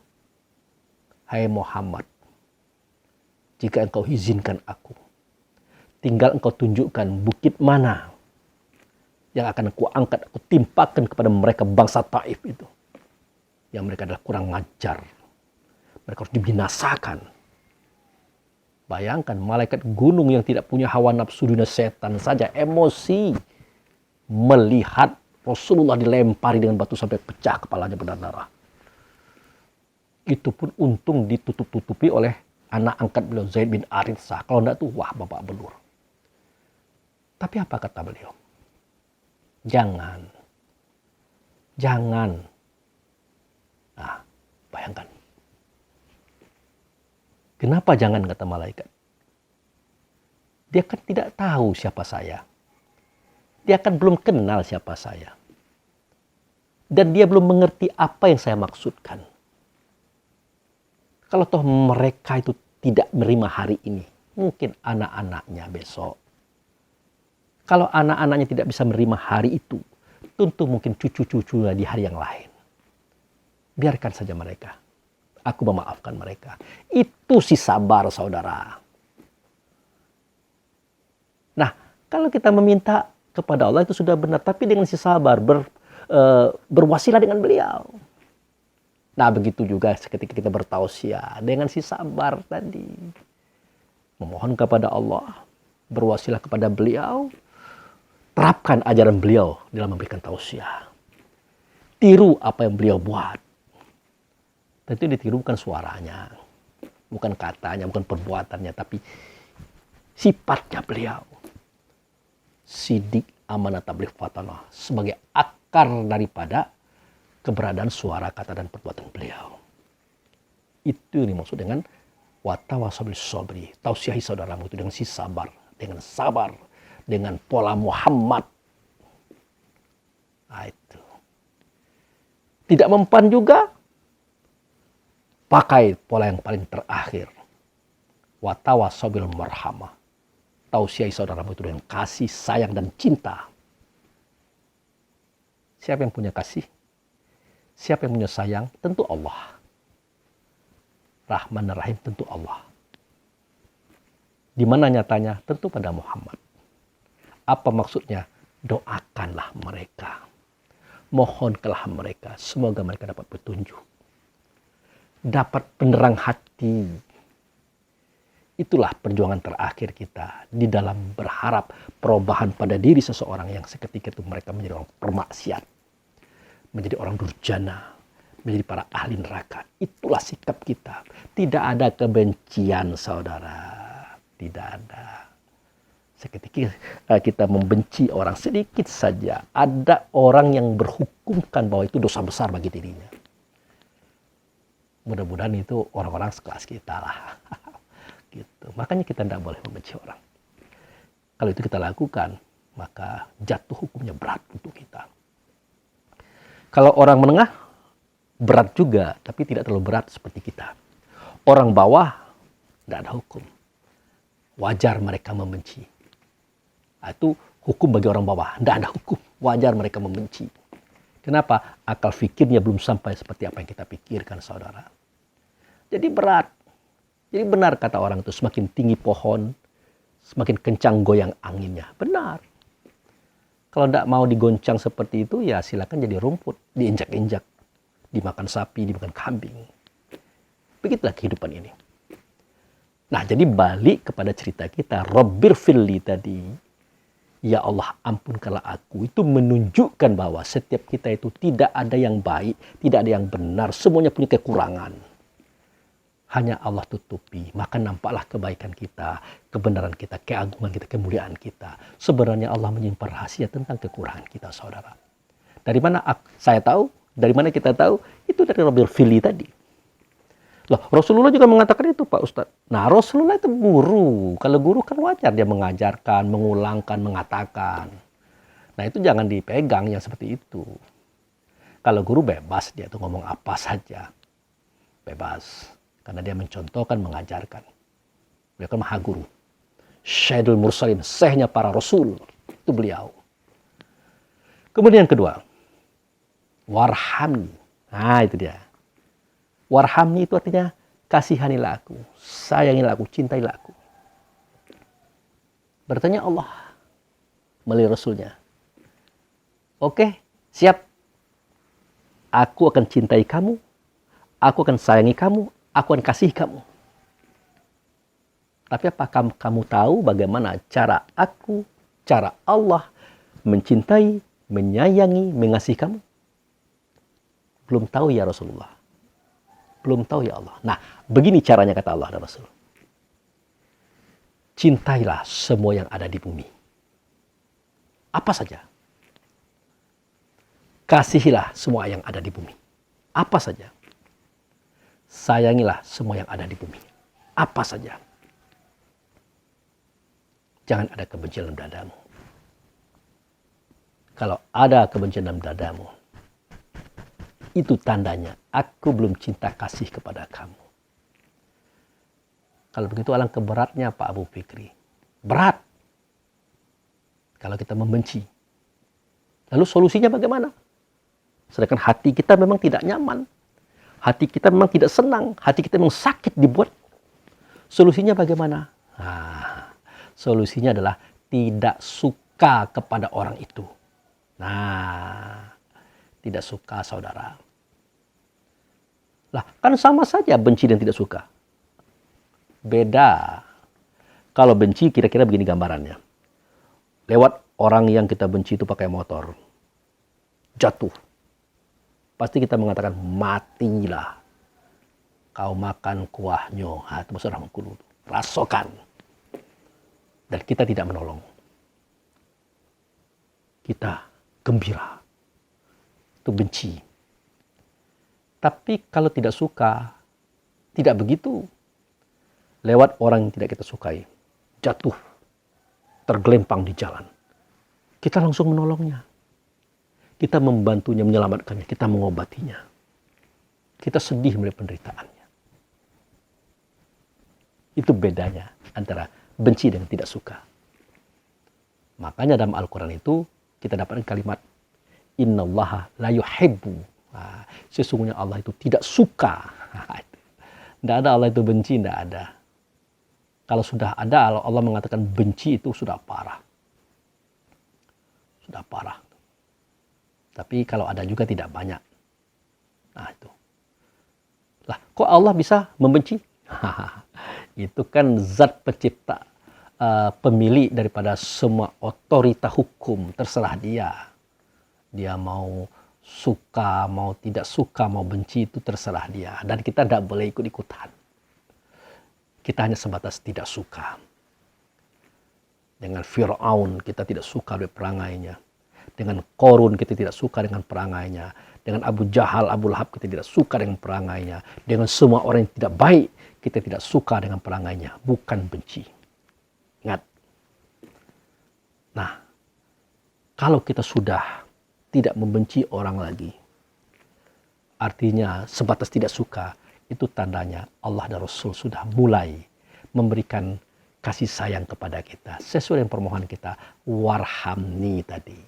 S1: Hai Muhammad, jika engkau izinkan aku, tinggal engkau tunjukkan bukit mana yang akan aku angkat, aku timpakan kepada mereka bangsa Taif itu. Yang mereka adalah kurang ajar. Mereka harus dibinasakan. Bayangkan malaikat gunung yang tidak punya hawa nafsu dunia setan saja emosi melihat Rasulullah dilempari dengan batu sampai pecah kepalanya berdarah. Itu pun untung ditutup-tutupi oleh anak angkat beliau Zaid bin Aritsah. Kalau enggak tuh wah bapak belur. Tapi apa kata beliau? Jangan. Nah, bayangkan. Kenapa jangan, kata malaikat? Dia kan tidak tahu siapa saya. Dia kan belum kenal siapa saya. Dan dia belum mengerti apa yang saya maksudkan. Kalau toh mereka itu tidak menerima hari ini, mungkin anak-anaknya besok, Kalau anak-anaknya tidak bisa menerima hari itu, tentu mungkin cucu-cucunya di hari yang lain. Biarkan saja mereka. Aku memaafkan mereka. Itu si sabar, saudara. Nah, kalau kita meminta kepada Allah itu sudah benar, tapi dengan si sabar, berwasilah dengan beliau. Nah, begitu juga ketika kita bertausiah dengan si sabar tadi. Memohon kepada Allah, berwasilah kepada beliau, terapkan ajaran beliau dalam memberikan tausiah. Tiru apa yang beliau buat. Tentu ditiru bukan suaranya, bukan katanya, bukan perbuatannya, tapi sifatnya beliau. Sidik amanah tabligh fatanah sebagai akar daripada keberadaan suara, kata, dan perbuatan beliau. Itu yang dimaksud dengan watawasaw bis sabri. Tausiahi saudaramu itu dengan si sabar, dengan sabar, dengan pola Muhammad. Nah, itu. Tidak mempan juga, pakai pola yang paling terakhir. Watawasaw bil marhamah. Tausiahi saudaramu itu dengan kasih, sayang, dan cinta. Siapa yang punya kasih? Siapa yang punya sayang? Tentu Allah. Rahman dan Rahim tentu Allah. Di mana nyatanya? Tentu pada Muhammad. Apa maksudnya? Doakanlah mereka. Mohonkanlah mereka. Semoga mereka dapat petunjuk. Dapat penerang hati. Itulah perjuangan terakhir kita di dalam berharap perubahan pada diri seseorang yang seketika itu mereka menjadi orang permaksiat, menjadi orang durjana, menjadi para ahli neraka. Itulah sikap kita. Tidak ada kebencian, saudara. Tidak ada. Seketika kita membenci orang sedikit saja, ada orang yang berhukumkan bahwa itu dosa besar bagi dirinya. Mudah-mudahan itu orang-orang sekelas kita lah. Gitu. Makanya kita tidak boleh membenci orang. Kalau itu kita lakukan, maka jatuh hukumnya berat untuk kita. Kalau orang menengah, berat juga, tapi tidak terlalu berat seperti kita. Orang bawah, tidak ada hukum. Wajar mereka membenci. Itu hukum bagi orang bawah, tidak ada hukum. Wajar mereka membenci. Kenapa? Akal fikirnya belum sampai seperti apa yang kita pikirkan, saudara. Jadi berat. Jadi benar kata orang itu, semakin tinggi pohon, semakin kencang goyang anginnya. Benar. Kalau tidak mau digoncang seperti itu, ya silakan jadi rumput, diinjak-injak, dimakan sapi, dimakan kambing. Begitulah kehidupan ini. Nah, jadi balik kepada cerita kita, Rabbir filli tadi, ya Allah ampunkanlah aku, itu menunjukkan bahwa setiap kita itu tidak ada yang baik, tidak ada yang benar, semuanya punya kekurangan. Hanya Allah tutupi, maka nampaklah kebaikan kita, kebenaran kita, keagungan kita, kemuliaan kita. Sebenarnya Allah menyimpan rahasia tentang kekurangan kita, saudara. Dari mana saya tahu? Dari mana kita tahu? Itu dari Rabbil Fili tadi. Loh, Rasulullah juga mengatakan itu, Pak Ustadz. Nah, Rasulullah itu guru. Kalau guru kan wajar dia mengajarkan, mengulangkan, mengatakan. Nah, itu jangan dipegang yang seperti itu. Kalau guru bebas, dia tuh ngomong apa saja. Bebas. Karena dia mencontohkan, mengajarkan. Beliau kan maha guru. Syaidul Mursalin, sehnya para Rasul. Itu beliau. Kemudian yang kedua. Warhamni. Nah, itu dia. Warhamni itu artinya kasihanilah aku. Sayangilah aku, cintailah aku. Bertanya Allah melalui Rasulnya. Oke, siap. Aku akan cintai kamu. Aku akan sayangi kamu. Aku akan kasih kamu. Tapi apakah kamu tahu bagaimana cara aku, cara Allah mencintai, menyayangi, mengasihi kamu? Belum tahu ya Rasulullah. Belum tahu ya Allah. Nah, begini caranya kata Allah dan Rasul. Cintailah semua yang ada di bumi. Apa saja. Kasihilah semua yang ada di bumi. Apa saja. Sayangilah semua yang ada di bumi. Apa saja. Jangan ada kebencian dalam dadamu. Kalau ada kebencian dalam dadamu, itu tandanya aku belum cinta kasih kepada kamu. Kalau begitu alangkah beratnya Pak Abu Fikri. Berat. Kalau kita membenci. Lalu solusinya bagaimana? Sedangkan hati kita memang tidak nyaman. Hati kita memang tidak senang. Hati kita memang sakit dibuat. Solusinya bagaimana? Nah, solusinya adalah tidak suka kepada orang itu. Nah, tidak suka saudara. Lah, kan sama saja benci dan tidak suka. Beda. Kalau benci kira-kira begini gambarannya. Lewat orang yang kita benci itu pakai motor. Jatuh. Pasti kita mengatakan, matilah. Kau makan kuahnya. Itu maksud orang kudu. Rasakan. Dan kita tidak menolong. Kita gembira. Itu benci. Tapi kalau tidak suka, tidak begitu. Lewat orang yang tidak kita sukai. Jatuh. Tergelempang di jalan. Kita langsung menolongnya. Kita membantunya, menyelamatkannya. Kita mengobatinya. Kita sedih melihat penderitaannya. Itu bedanya antara benci dan tidak suka. Makanya dalam Al-Quran itu kita dapatkan kalimat Innallaha la yuhibbu. Sesungguhnya Allah itu tidak suka. Tidak ada Allah itu benci, tidak ada. Kalau sudah ada, Allah mengatakan benci itu sudah parah. Sudah parah. Tapi kalau ada juga tidak banyak. Nah itu. Lah, kok Allah bisa membenci? Itu kan zat pencipta, pemilik daripada semua otorita hukum. Terserah dia. Dia mau suka, mau tidak suka, mau benci itu terserah dia. Dan kita tidak boleh ikut-ikutan. Kita hanya sebatas tidak suka. Dengan Fir'aun kita tidak suka dengan perangainya. Dengan Korun kita tidak suka dengan perangainya. Dengan Abu Jahal, Abu Lahab kita tidak suka dengan perangainya. Dengan semua orang yang tidak baik kita tidak suka dengan perangainya. Bukan benci. Ingat. Nah, kalau kita sudah tidak membenci orang lagi, artinya sebatas tidak suka, itu tandanya Allah dan Rasul sudah mulai memberikan kasih sayang kepada kita. Sesuai dengan permohonan kita. Warhamni tadi.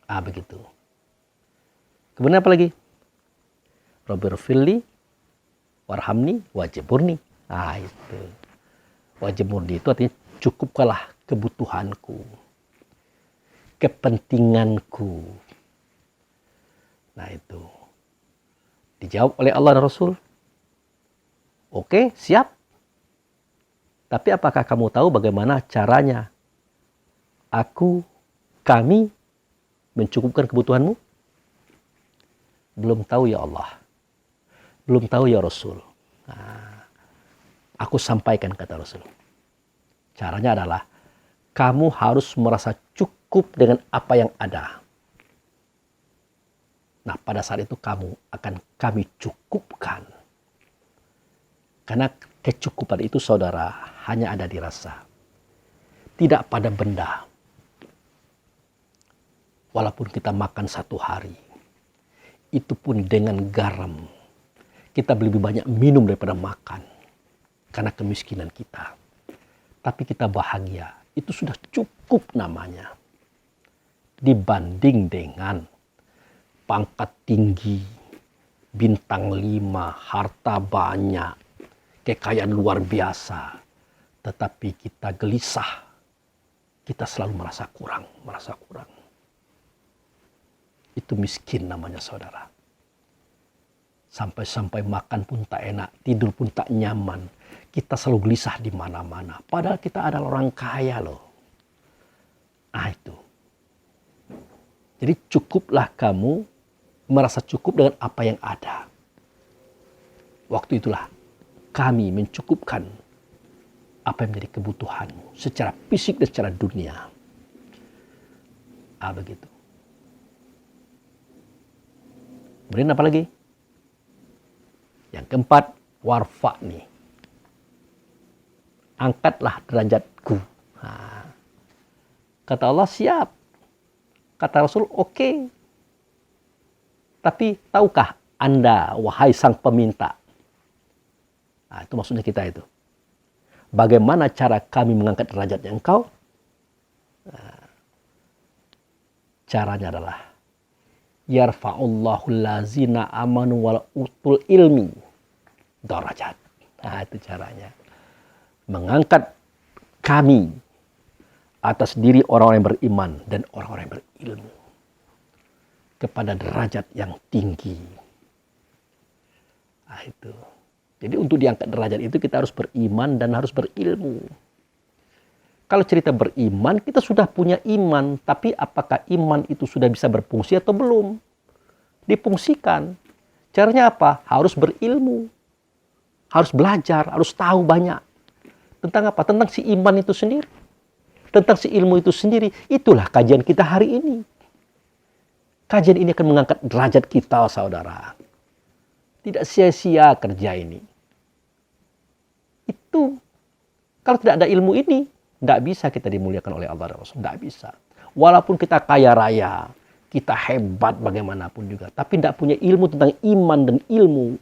S1: Begitu. Kemudian apa lagi? Robbirfilli, warhamni, wajiburni. Itu. Wajiburni itu artinya cukupkanlah kebutuhanku. Kepentinganku. Nah itu. Dijawab oleh Allah dan Rasul. Oke, siap. Tapi apakah kamu tahu bagaimana caranya kami mencukupkan kebutuhanmu? Belum tahu ya Allah. Belum tahu ya Rasul. Aku sampaikan kata Rasul. Caranya adalah kamu harus merasa cukup dengan apa yang ada. Nah, pada saat itu kamu akan kami cukupkan. Karena kecukupan itu saudara hanya ada di rasa. Tidak pada benda. Walaupun kita makan satu hari. Itu pun dengan garam. Kita lebih banyak minum daripada makan. Karena kemiskinan kita. Tapi kita bahagia. Itu sudah cukup namanya. Dibanding dengan pangkat tinggi, bintang 5, harta banyak, kekayaan luar biasa. Tetapi kita gelisah. Kita selalu merasa kurang. Itu miskin namanya saudara. Sampai-sampai makan pun tak enak, tidur pun tak nyaman. Kita selalu gelisah di mana-mana. Padahal kita adalah orang kaya loh. Itu. Jadi cukuplah kamu merasa cukup dengan apa yang ada. Waktu itulah kami mencukupkan apa yang menjadi kebutuhanmu secara fisik dan secara dunia. Begitu. Kemudian apa lagi? Yang keempat, warfa'ni. Angkatlah derajatku. Kata Allah, siap. Kata Rasul, oke. Tapi tahukah Anda, wahai sang peminta? Itu maksudnya kita itu. Bagaimana cara kami mengangkat derajatnya engkau? Caranya adalah yarfa'ullahu allazina amanu wal utul ilmi darajat. Nah, itu caranya. Mengangkat kami atas diri orang-orang yang beriman dan orang-orang yang berilmu kepada derajat yang tinggi. Nah, itu. Jadi untuk diangkat derajat itu kita harus beriman dan harus berilmu. Kalau cerita beriman, kita sudah punya iman, tapi apakah iman itu sudah bisa berfungsi atau belum? Difungsikan. Caranya apa? Harus berilmu. Harus belajar, harus tahu banyak. Tentang apa? Tentang si iman itu sendiri. Tentang si ilmu itu sendiri. Itulah kajian kita hari ini. Kajian ini akan mengangkat derajat kita, saudara. Tidak sia-sia kerja ini. Itu, kalau tidak ada ilmu ini, tidak bisa kita dimuliakan oleh Allah dan Rasul. Tidak bisa. Walaupun kita kaya raya, kita hebat bagaimanapun juga. Tapi tidak punya ilmu tentang iman dan ilmu.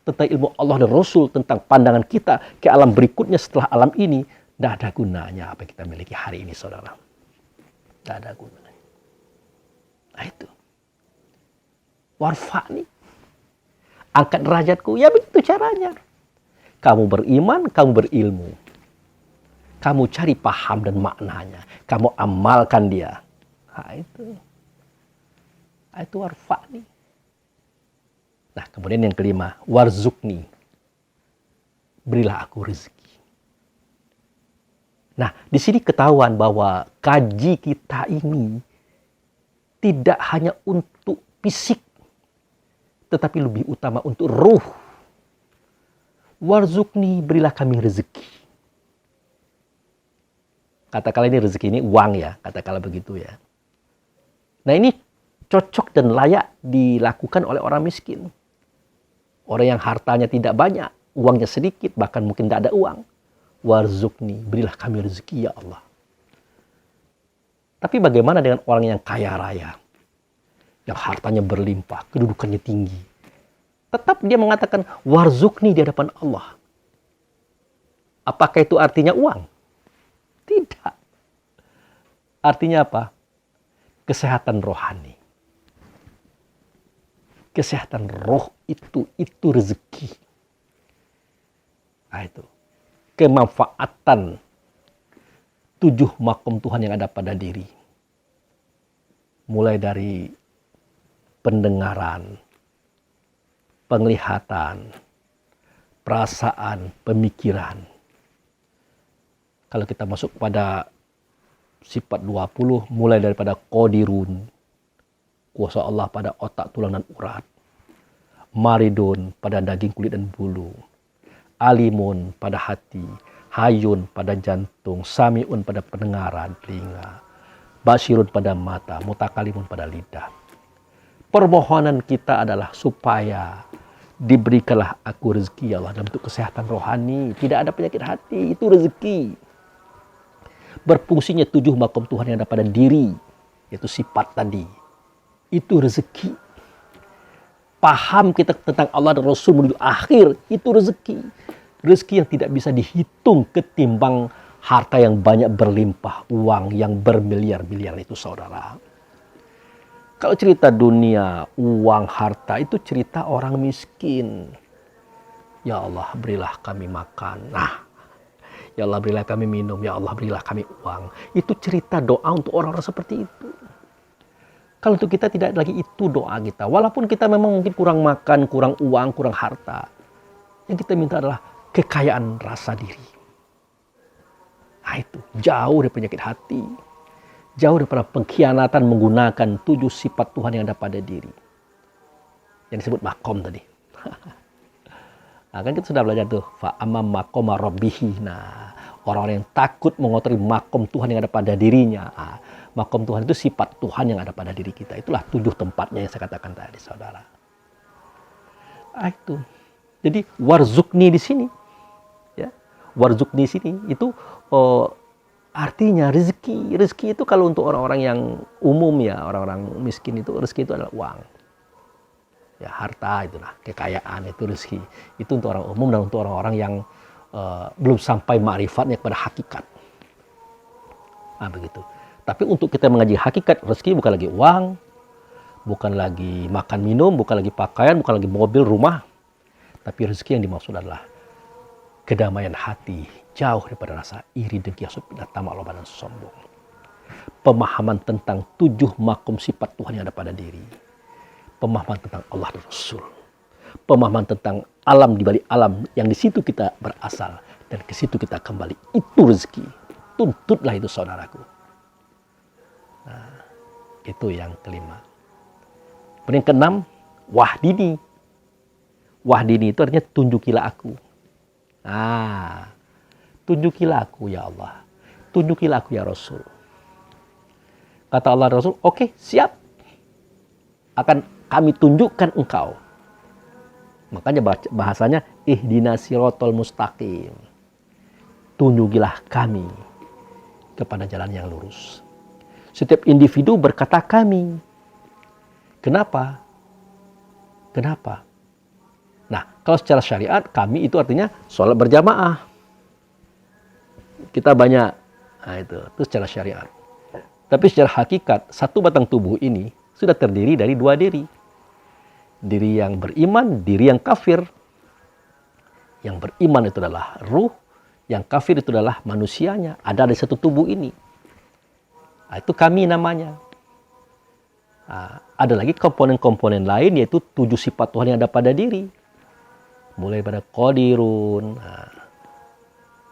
S1: Tentang ilmu Allah dan Rasul. Tentang pandangan kita ke alam berikutnya setelah alam ini. Tidak ada gunanya apa yang kita miliki hari ini, saudara. Tidak ada gunanya. Nah itu. Warfa'ni. Angkat derajatku. Ya begitu caranya. Kamu beriman, kamu berilmu. Kamu cari paham dan maknanya. Kamu amalkan dia. Nah itu. Nah, itu warfa'ni. Nah kemudian yang kelima. Warzukni. Berilah aku rezeki. Nah di sini ketahuan bahwa kaji kita ini tidak hanya untuk fisik. Tetapi lebih utama untuk ruh. Warzukni, berilah kami rezeki. Katakanlah ini rezeki ini uang ya, katakanlah begitu ya. Nah ini cocok dan layak dilakukan oleh orang miskin. Orang yang hartanya tidak banyak, uangnya sedikit, bahkan mungkin tidak ada uang. Warzukni, berilah kami rezeki ya Allah. Tapi bagaimana dengan orang yang kaya raya? Yang hartanya berlimpah, kedudukannya tinggi. Tetap dia mengatakan warzukni di hadapan Allah. Apakah itu artinya uang? Tidak. Artinya apa? Kesehatan rohani. Kesehatan roh itu rezeki. Nah itu. Kemanfaatan 7 makom Tuhan yang ada pada diri. Mulai dari pendengaran, penglihatan, perasaan, pemikiran. Kalau kita masuk pada sifat 20, mulai daripada qadirun, kuasa Allah pada otak, tulang, dan urat. Maridun pada daging, kulit, dan bulu. Alimun pada hati. Hayun pada jantung. Samiun pada pendengaran, telinga. Basirun pada mata. Mutakalimun pada lidah. Permohonan kita adalah supaya diberikanlah aku rezeki ya Allah dalam bentuk kesehatan rohani. Tidak ada penyakit hati, itu rezeki. Berfungsinya 7 makom Tuhan yang ada pada diri, yaitu sifat tadi. Itu rezeki. Paham kita tentang Allah dan Rasul menuju akhir, itu rezeki. Rezeki yang tidak bisa dihitung ketimbang harta yang banyak berlimpah, uang yang bermiliar-miliar itu, saudara. Kalau cerita dunia, uang, harta, itu cerita orang miskin. Ya Allah, berilah kami makan. Nah, ya Allah, berilah kami minum. Ya Allah, berilah kami uang. Itu cerita doa untuk orang-orang seperti itu. Kalau untuk kita tidak lagi itu doa kita. Walaupun kita memang mungkin kurang makan, kurang uang, kurang harta. Yang kita minta adalah kekayaan rasa diri. Nah itu, jauh dari penyakit hati. Jauh daripada pengkhianatan menggunakan 7 sifat Tuhan yang ada pada diri. Yang disebut makom tadi. Nah, kan kita sudah belajar tuh. Fa'amam makoma rabbihi. Nah, orang-orang yang takut mengotori makom Tuhan yang ada pada dirinya. Nah, makom Tuhan itu sifat Tuhan yang ada pada diri kita. Itulah 7 tempatnya yang saya katakan tadi, saudara. Nah, itu. Jadi warzukni di sini. Ya. Warzukni di sini itu artinya rezeki. Rezeki itu kalau untuk orang-orang yang umum ya, orang-orang miskin itu rezeki itu adalah uang. Ya, harta itulah, kekayaan itu rezeki. Itu untuk orang umum dan untuk orang-orang yang belum sampai ma'rifatnya kepada hakikat. Nah, begitu. Tapi untuk kita mengaji hakikat rezeki bukan lagi uang, bukan lagi makan minum, bukan lagi pakaian, bukan lagi mobil, rumah. Tapi rezeki yang dimaksud adalah kedamaian hati, jauh daripada rasa iri, dengki, hasut, fitnah, tamak, loba, dan sombong. Pemahaman tentang 7 makom sifat Tuhan yang ada pada diri. Pemahaman tentang Allah dan Rasul. Pemahaman tentang alam di balik alam yang di situ kita berasal dan ke situ kita kembali. Itu rezeki. Tuntutlah itu saudaraku. Nah, itu yang kelima. Yang keenam, wahdini. Wahdini itu artinya tunjukilah aku. Nah, tunjukilah aku ya Allah. Tunjukilah aku ya Rasul. Kata Allah Rasul, oke, siap. Akan kami tunjukkan engkau. Makanya bahasanya ihdinas siratal mustaqim. Tunjukilah kami kepada jalan yang lurus. Setiap individu berkata kami. Kenapa? Kenapa? Nah, kalau secara syariat kami itu artinya sholat berjamaah. Kita banyak. Nah, itu secara syariat. Tapi secara hakikat, satu batang tubuh ini sudah terdiri dari 2 diri. Diri yang beriman, diri yang kafir. Yang beriman itu adalah ruh, yang kafir itu adalah manusianya. Ada di satu tubuh ini. Nah, itu kami namanya. Nah, ada lagi komponen-komponen lain yaitu 7 sifat Tuhan yang ada pada diri. Mulai pada qadirun, nah,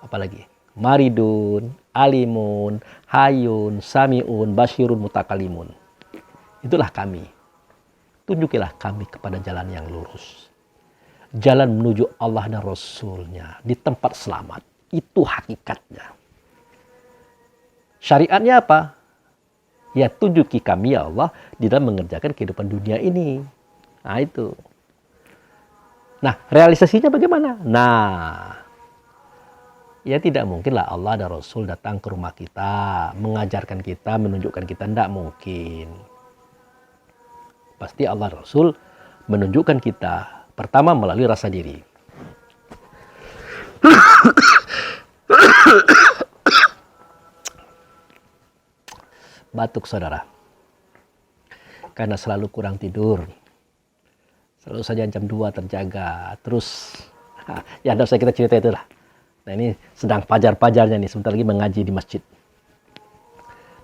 S1: apalagi maridun, alimun, hayun, samiun, basyirun, mutakalimun. Itulah kami. Tunjukilah kami kepada jalan yang lurus. Jalan menuju Allah dan Rasulnya di tempat selamat. Itu hakikatnya. Syariatnya apa? Ya tunjuki kami ya Allah di dalam mengerjakan kehidupan dunia ini. Nah itu. Nah realisasinya bagaimana? Nah ya tidak mungkinlah Allah dan Rasul datang ke rumah kita, mengajarkan kita, menunjukkan kita. Tidak mungkin. Pasti Allah dan Rasul menunjukkan kita pertama melalui rasa diri. Batuk saudara. Karena selalu kurang tidur. Selalu saja jam 2 terjaga. Terus, ya tidak usah kita cerita itu lah. Nah ini sedang pajar-pajarnya nih. Sebentar lagi mengaji di masjid.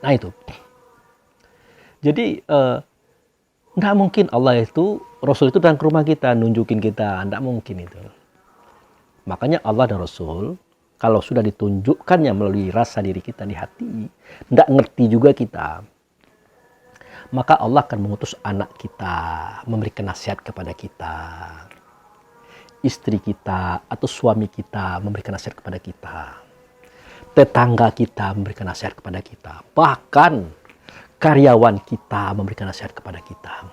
S1: Nah itu. Jadi, tidak mungkin Allah itu, Rasul itu datang ke rumah kita, nunjukin kita. Tidak mungkin itu. Makanya Allah dan Rasul, kalau sudah ditunjukkannya melalui rasa diri kita di hati, tidak ngerti juga kita, maka Allah akan mengutus anak kita, memberikan nasihat kepada kita. Istri kita atau suami kita memberikan nasihat kepada kita. Tetangga kita memberikan nasihat kepada kita. Bahkan karyawan kita memberikan nasihat kepada kita.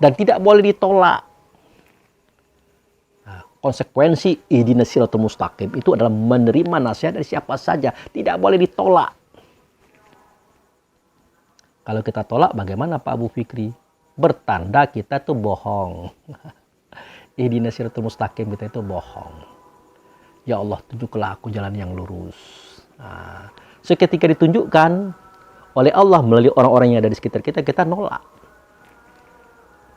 S1: Dan tidak boleh ditolak. Konsekuensi ihdinas siratal mustaqim itu adalah menerima nasihat dari siapa saja. Tidak boleh ditolak. Kalau kita tolak bagaimana Pak Abu Fikri? Bertanda kita tuh bohong. Ihdinas siratal mustaqim kita itu bohong. Ya Allah tunjuklah aku jalan yang lurus. Nah, seketika ditunjukkan oleh Allah melalui orang-orang yang ada di sekitar kita, kita nolak.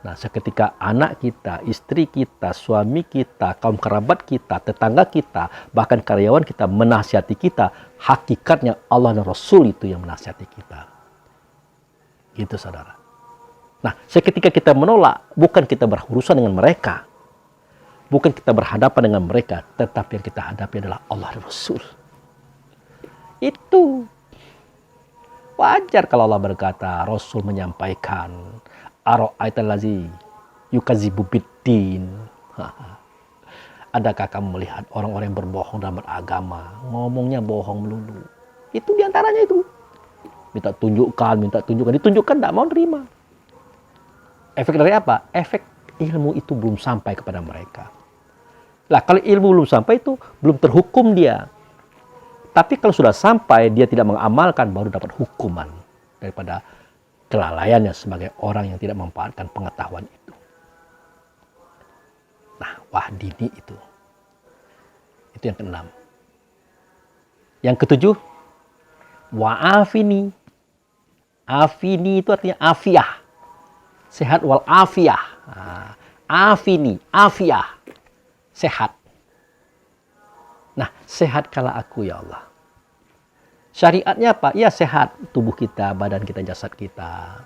S1: Nah, seketika anak kita, istri kita, suami kita, kaum kerabat kita, tetangga kita, bahkan karyawan kita menasihati kita, hakikatnya Allah dan Rasul itu yang menasihati kita. Gitu saudara. Nah, seketika kita menolak, bukan kita berurusan dengan mereka. Bukan kita berhadapan dengan mereka, tetapi yang kita hadapi adalah Allah dan Rasul. Itu. Wajar kalau Allah berkata, Rasul menyampaikan, Ara'aital ladzi yukadzibu biddin. Adakah kamu melihat orang-orang yang berbohong dalam beragama, ngomongnya bohong melulu? Itu diantaranya itu. Minta tunjukkan, ditunjukkan tidak mau terima. Efek dari apa? Efek ilmu itu belum sampai kepada mereka. Lah kalau ilmu belum sampai itu belum terhukum dia. Tapi kalau sudah sampai dia tidak mengamalkan baru dapat hukuman daripada kelalaiannya sebagai orang yang tidak memanfaatkan pengetahuan itu. Nah, wahdini itu. Itu yang keenam. Yang ketujuh, Wa'afini. Afini itu artinya afiah. Sehat wal afiah. Afini, afiah. Sehat. Nah, sehatkanlah aku ya Allah. Syariatnya apa? Ya sehat tubuh kita, badan kita, jasad kita.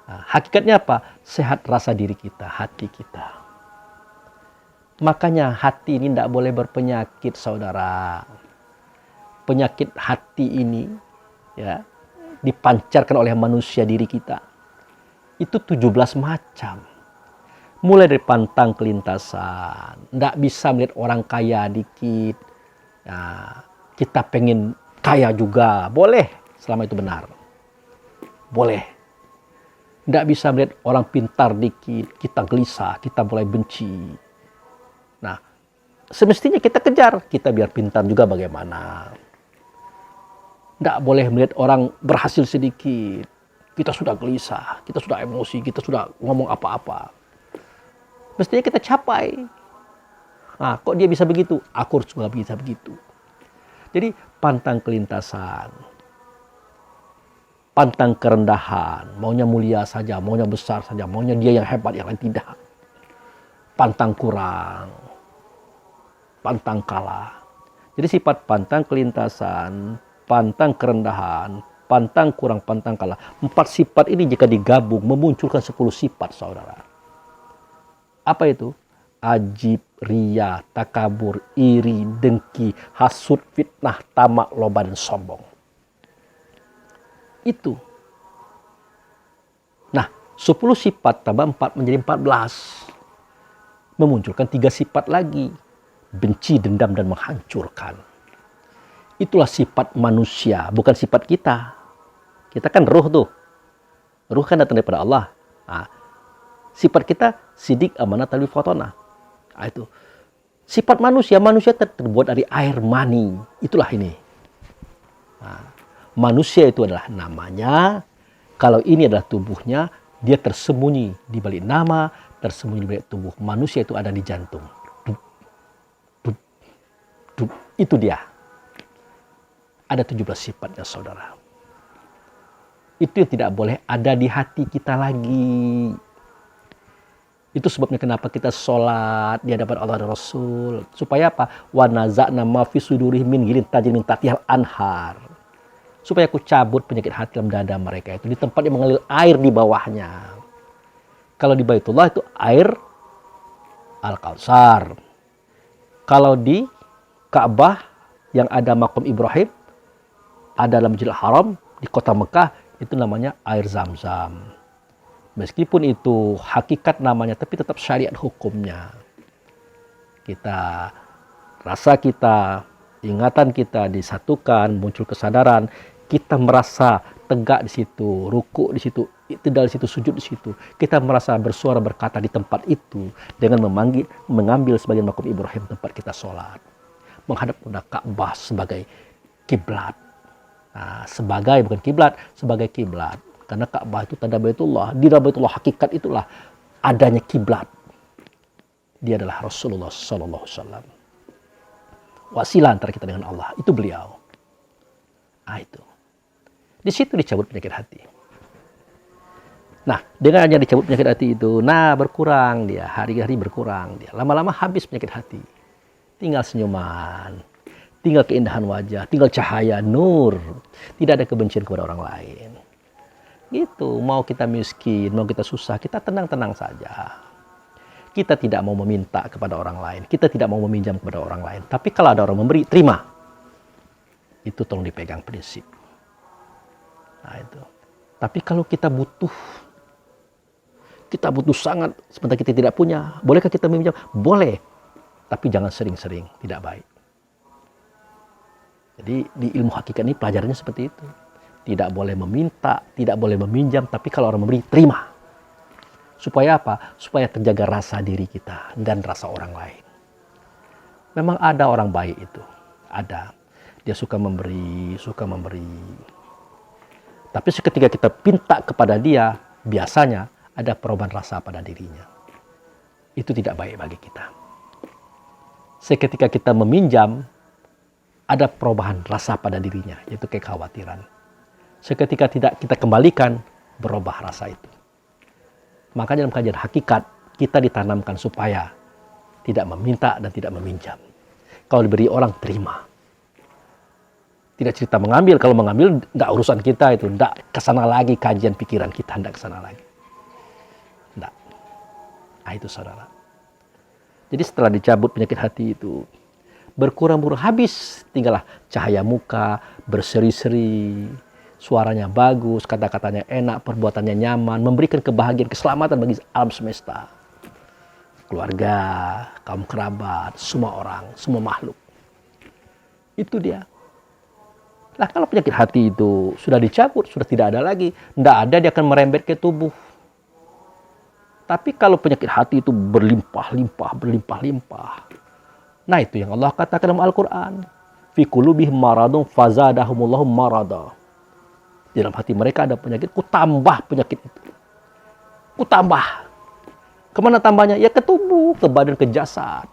S1: Nah, hakikatnya apa? Sehat rasa diri kita, hati kita. Makanya hati ini tidak boleh berpenyakit, saudara. Penyakit hati ini ya dipancarkan oleh manusia diri kita. Itu 17 macam. Mulai dari pantang kelintasan. Tidak bisa melihat orang kaya dikit. Nah, kita pengen kaya juga. Boleh, selama itu benar. Boleh. Tidak bisa melihat orang pintar dikit. Kita gelisah, kita mulai benci. Nah, semestinya kita kejar. Kita biar pintar juga bagaimana. Tidak boleh melihat orang berhasil sedikit. Kita sudah gelisah, kita sudah emosi, kita sudah ngomong apa-apa. Mestinya kita capai. Nah, kok dia bisa begitu? Aku harus juga bisa begitu. Jadi pantang kelintasan. Pantang kerendahan. Maunya mulia saja, maunya besar saja, maunya dia yang hebat, yang lain tidak. Pantang kurang. Pantang kalah. Jadi sifat pantang kelintasan, pantang kerendahan, pantang kurang, pantang kalah. 4 sifat ini jika digabung memunculkan 10 sifat, saudara. Apa itu? Ajib, ria, takabur, iri, dengki, hasud, fitnah, tamak, loba, dan sombong. Itu. Nah, 10 sifat tambah 4 menjadi 14. Memunculkan 3 sifat lagi. Benci, dendam, dan menghancurkan. Itulah sifat manusia, bukan sifat kita. Kita kan ruh tuh. Ruh kan datang daripada Allah. Nah, sifat kita sidik, amanah, talwi, fotona. Nah, itu. Sifat manusia terbuat dari air mani. Itulah ini. Nah, manusia itu adalah namanya. Kalau ini adalah tubuhnya, dia tersembunyi di balik nama, tersembunyi di balik tubuh. Manusia itu ada di jantung. Dup, dup, dup. Itu dia. Ada 17 sifatnya, saudara. Itu yang tidak boleh ada di hati kita lagi. Itu sebabnya kenapa kita sholat di hadapan Allah dan Rasul. Supaya apa? Wa naza'na ma fi sudurihim min ghillin tajri min tahtihal anhar. Supaya aku cabut penyakit hati dalam dada mereka itu di tempat yang mengalir air di bawahnya. Kalau di Baitullah itu air Al-Kautsar. Kalau di Ka'bah yang ada makam Ibrahim, ada dalam Masjidil Haram di kota Mekah, itu namanya air Zam-Zam. Meskipun itu hakikat namanya, tapi tetap syariat hukumnya. Kita, rasa kita, ingatan kita disatukan, muncul kesadaran, kita merasa tegak di situ, ruku di situ, tidak di situ, sujud di situ. Kita merasa bersuara berkata di tempat itu dengan mengambil sebagai makam Ibrahim tempat kita sholat, menghadap kepada Ka'bah sebagai kiblat. Nah, sebagai bukan kiblat, sebagai kiblat. Karena Ka'bah itu tanda Baitullah. Di dalam Baitullah hakikat itulah adanya kiblat. Dia adalah Rasulullah sallallahu alaihi wasallam. Wasilah antara kita dengan Allah, itu beliau. Ah, itu. Di situ dicabut penyakit hati. Nah, dengan hanya dicabut penyakit hati itu, nah berkurang dia, hari-hari berkurang dia. Lama-lama habis penyakit hati. Tinggal senyuman, tinggal keindahan wajah, tinggal cahaya, nur. Tidak ada kebencian kepada orang lain. Gitu, mau kita miskin, mau kita susah, kita tenang-tenang saja. Kita tidak mau meminta kepada orang lain, kita tidak mau meminjam kepada orang lain. Tapi kalau ada orang memberi, terima. Itu tolong dipegang prinsip. Nah itu. Tapi kalau kita butuh sangat, sementara kita tidak punya, bolehkah kita meminjam? Boleh. Tapi jangan sering-sering, tidak baik. Jadi di ilmu hakikat ini pelajarannya seperti itu. Tidak boleh meminta, tidak boleh meminjam, tapi kalau orang memberi, terima. Supaya apa? Supaya terjaga rasa diri kita dan rasa orang lain. Memang ada orang baik itu. Ada. Dia suka memberi, Tapi seketika kita pinta kepada dia, biasanya ada perubahan rasa pada dirinya. Itu tidak baik bagi kita. Seketika kita meminjam, ada perubahan rasa pada dirinya, yaitu kekhawatiran. Seketika tidak kita kembalikan, berubah rasa itu. Makanya dalam kajian hakikat, kita ditanamkan supaya tidak meminta dan tidak meminjam. Kalau diberi orang, terima. Tidak cerita mengambil, kalau mengambil, tidak urusan kita itu. Tidak kesana lagi kajian pikiran kita, tidak kesana lagi. Tidak. Nah itu saudara. Jadi setelah dicabut penyakit hati itu, berkurang-kurang habis, tinggallah cahaya muka, berseri-seri, suaranya bagus, kata-katanya enak, perbuatannya nyaman, memberikan kebahagiaan, keselamatan bagi alam semesta. Keluarga, kaum kerabat, semua orang, semua makhluk. Itu dia. Nah kalau penyakit hati itu sudah dicabut, sudah tidak ada lagi, tidak ada, dia akan merembet ke tubuh. Tapi kalau penyakit hati itu berlimpah-limpah, nah itu yang Allah katakan dalam Al-Quran. Fi qulubihim maradun fazadahumullahu marada. Di dalam hati mereka ada penyakit, ku tambah penyakit itu. Ku tambah. Kemana tambahnya? Ya ke tubuh, ke badan, ke jasad.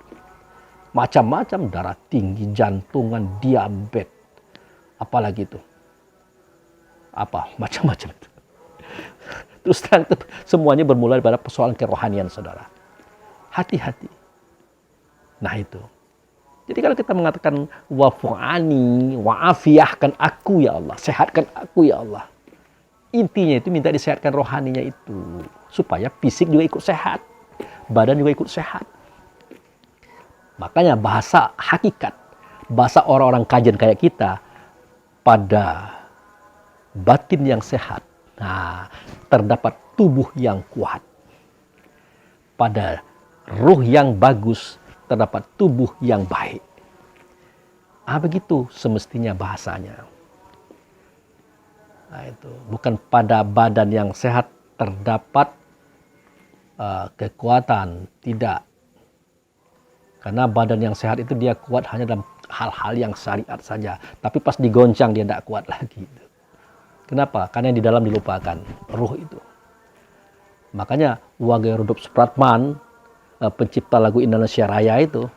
S1: Macam-macam, darah tinggi, jantungan, diabetes. Apalagi itu? Apa? Macam-macam itu. Terus terang itu semuanya bermula daripada persoalan kerohanian saudara. Hati-hati. Nah itu. Jadi kalau kita mengatakan wa'fu'ani, wa'afiyahkan aku ya Allah, sehatkan aku ya Allah. Intinya itu minta disehatkan rohaninya itu. Supaya fisik juga ikut sehat. Badan juga ikut sehat. Makanya bahasa hakikat, bahasa orang-orang kajian kayak kita, pada batin yang sehat, nah, terdapat tubuh yang kuat. Pada ruh yang bagus, terdapat tubuh yang baik. Begitu semestinya bahasanya. Nah, itu bukan pada badan yang sehat terdapat kekuatan, tidak. Karena badan yang sehat itu dia kuat hanya dalam hal-hal yang syariat saja. Tapi pas digoncang dia tidak kuat lagi. Kenapa? Karena yang di dalam dilupakan, ruh itu. Makanya Wage Rudolf Supratman, pencipta lagu Indonesia Raya itu,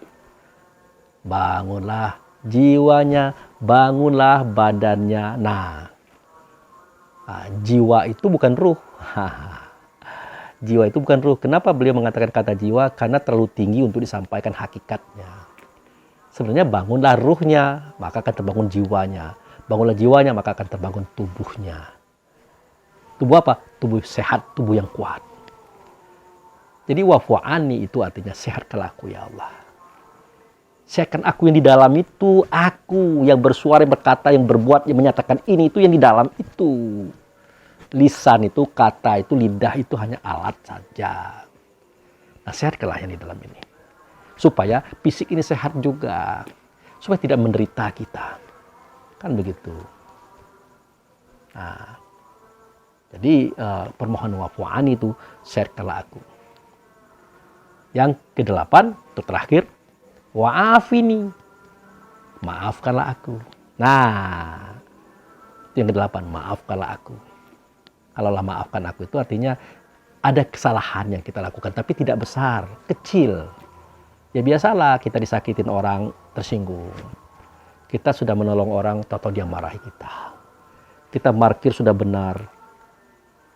S1: bangunlah jiwanya, bangunlah badannya. Nah, jiwa itu bukan ruh. Jiwa itu bukan ruh. Kenapa beliau mengatakan kata jiwa? Karena terlalu tinggi untuk disampaikan hakikatnya. Sebenarnya bangunlah ruhnya, maka akan terbangun jiwanya. Bangunlah jiwanya, maka akan terbangun tubuhnya. Tubuh apa? Tubuh sehat, tubuh yang kuat. Jadi wa'fu'ani itu artinya sehatkanlah aku ya Allah. Sehatkan aku yang di dalam itu, aku yang bersuara, yang berkata, yang berbuat, yang menyatakan ini, itu yang di dalam itu. Lisan itu, kata itu, lidah itu hanya alat saja. Nah sehatkanlah yang di dalam ini. Supaya fisik ini sehat juga. Supaya tidak menderita kita. Kan begitu. Nah, jadi permohonan wa'fu'ani itu sehatkanlah aku. Yang kedelapan, itu terakhir, wa'afini, maafkanlah aku. Nah, itu yang kedelapan, maafkanlah aku. Kalaulah maafkan aku itu artinya ada kesalahan yang kita lakukan, tapi tidak besar, kecil. Ya biasalah kita disakitin orang, tersinggung. Kita sudah menolong orang, tahu-tahu dia marahi kita. Kita markir sudah benar,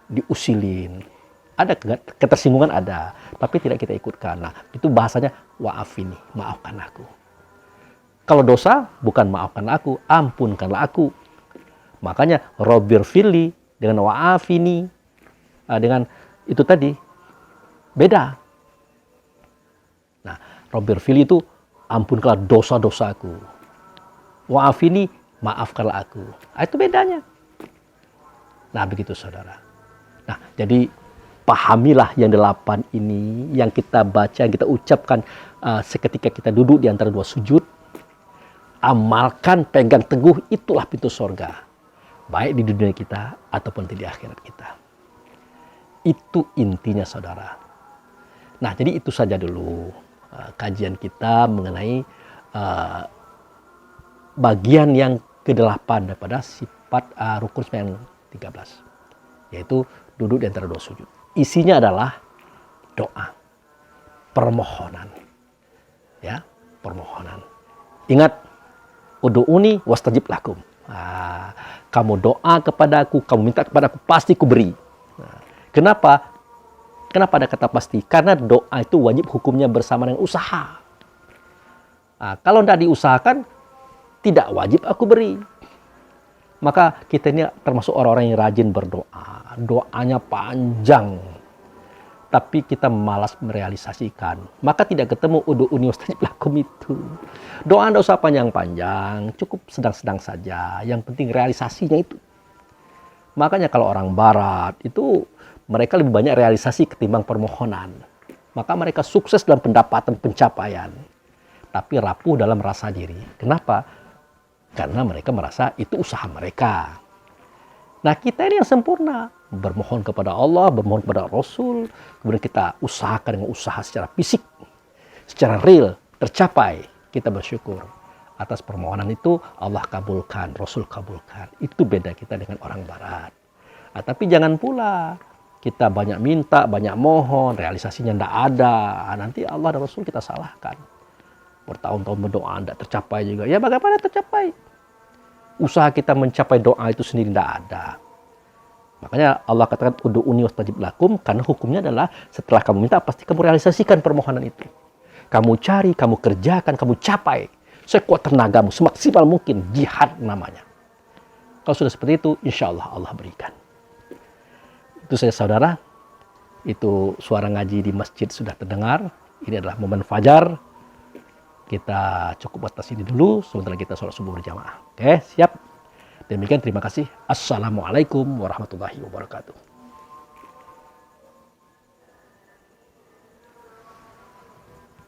S1: diusilin. Ada ketersinggungan ada, tapi tidak kita ikutkan. Nah, itu bahasanya wa'afini, maafkan aku. Kalau dosa, bukan maafkan aku, ampunkanlah aku. Makanya Robir Firli dengan wa'afini, dengan itu tadi, beda. Nah, Robir Firli itu ampunkanlah dosa-dosaku. Wa'afini, maafkanlah aku. Nah, itu bedanya. Nah, begitu saudara. Nah, jadi pahamilah yang 8 ini, yang kita baca, yang kita ucapkan seketika kita duduk di antara dua sujud. Amalkan, pegang teguh, itulah pintu surga. Baik di dunia kita ataupun di akhirat kita. Itu intinya saudara. Nah jadi itu saja dulu kajian kita mengenai bagian yang ke-8 daripada sifat rukun yang 13. Yaitu duduk di antara dua sujud. Isinya adalah doa, permohonan. Ya, permohonan. Ingat, Udu'uni wastajib lakum. Kamu doa kepadaku, kamu minta kepadaku, pasti ku beri. Kenapa? Kenapa ada kata pasti? Karena doa itu wajib hukumnya bersama dengan usaha. Kalau tidak diusahakan, tidak wajib aku beri. Maka kita ini termasuk orang-orang yang rajin berdoa. Doanya panjang. Tapi kita malas merealisasikan. Maka tidak ketemu udu'uni wastajib lakum itu. Doa tidak usah panjang-panjang. Cukup sedang-sedang saja. Yang penting realisasinya itu. Makanya kalau orang barat itu mereka lebih banyak realisasi ketimbang permohonan. Maka mereka sukses dalam pendapatan pencapaian. Tapi rapuh dalam rasa diri. Kenapa? Karena mereka merasa itu usaha mereka. Nah kita ini yang sempurna. Bermohon kepada Allah, bermohon kepada Rasul. Kemudian kita usahakan dengan usaha secara fisik. Secara real, tercapai. Kita bersyukur. Atas permohonan itu Allah kabulkan, Rasul kabulkan. Itu beda kita dengan orang barat. Tapi jangan pula kita banyak minta, banyak mohon, realisasinya tidak ada. Nanti Allah dan Rasul kita salahkan. Bertahun-tahun berdoa tidak tercapai juga. Ya bagaimana tercapai? Usaha kita mencapai doa itu sendiri tidak ada. Makanya Allah katakan udu'uni wastajib lakum, karena hukumnya adalah setelah kamu minta pasti kamu realisasikan permohonan itu. Kamu cari, kamu kerjakan, kamu capai sekuat tenagamu, semaksimal mungkin, jihad namanya. Kalau sudah seperti itu, insya Allah Allah berikan. Itu saya saudara, itu suara ngaji di masjid sudah terdengar. Ini adalah momen fajar. Kita cukup batas ini dulu, sebentar kita sholat subuh berjamaah. Oke, siap. Demikian, terima kasih. Assalamualaikum warahmatullahi wabarakatuh.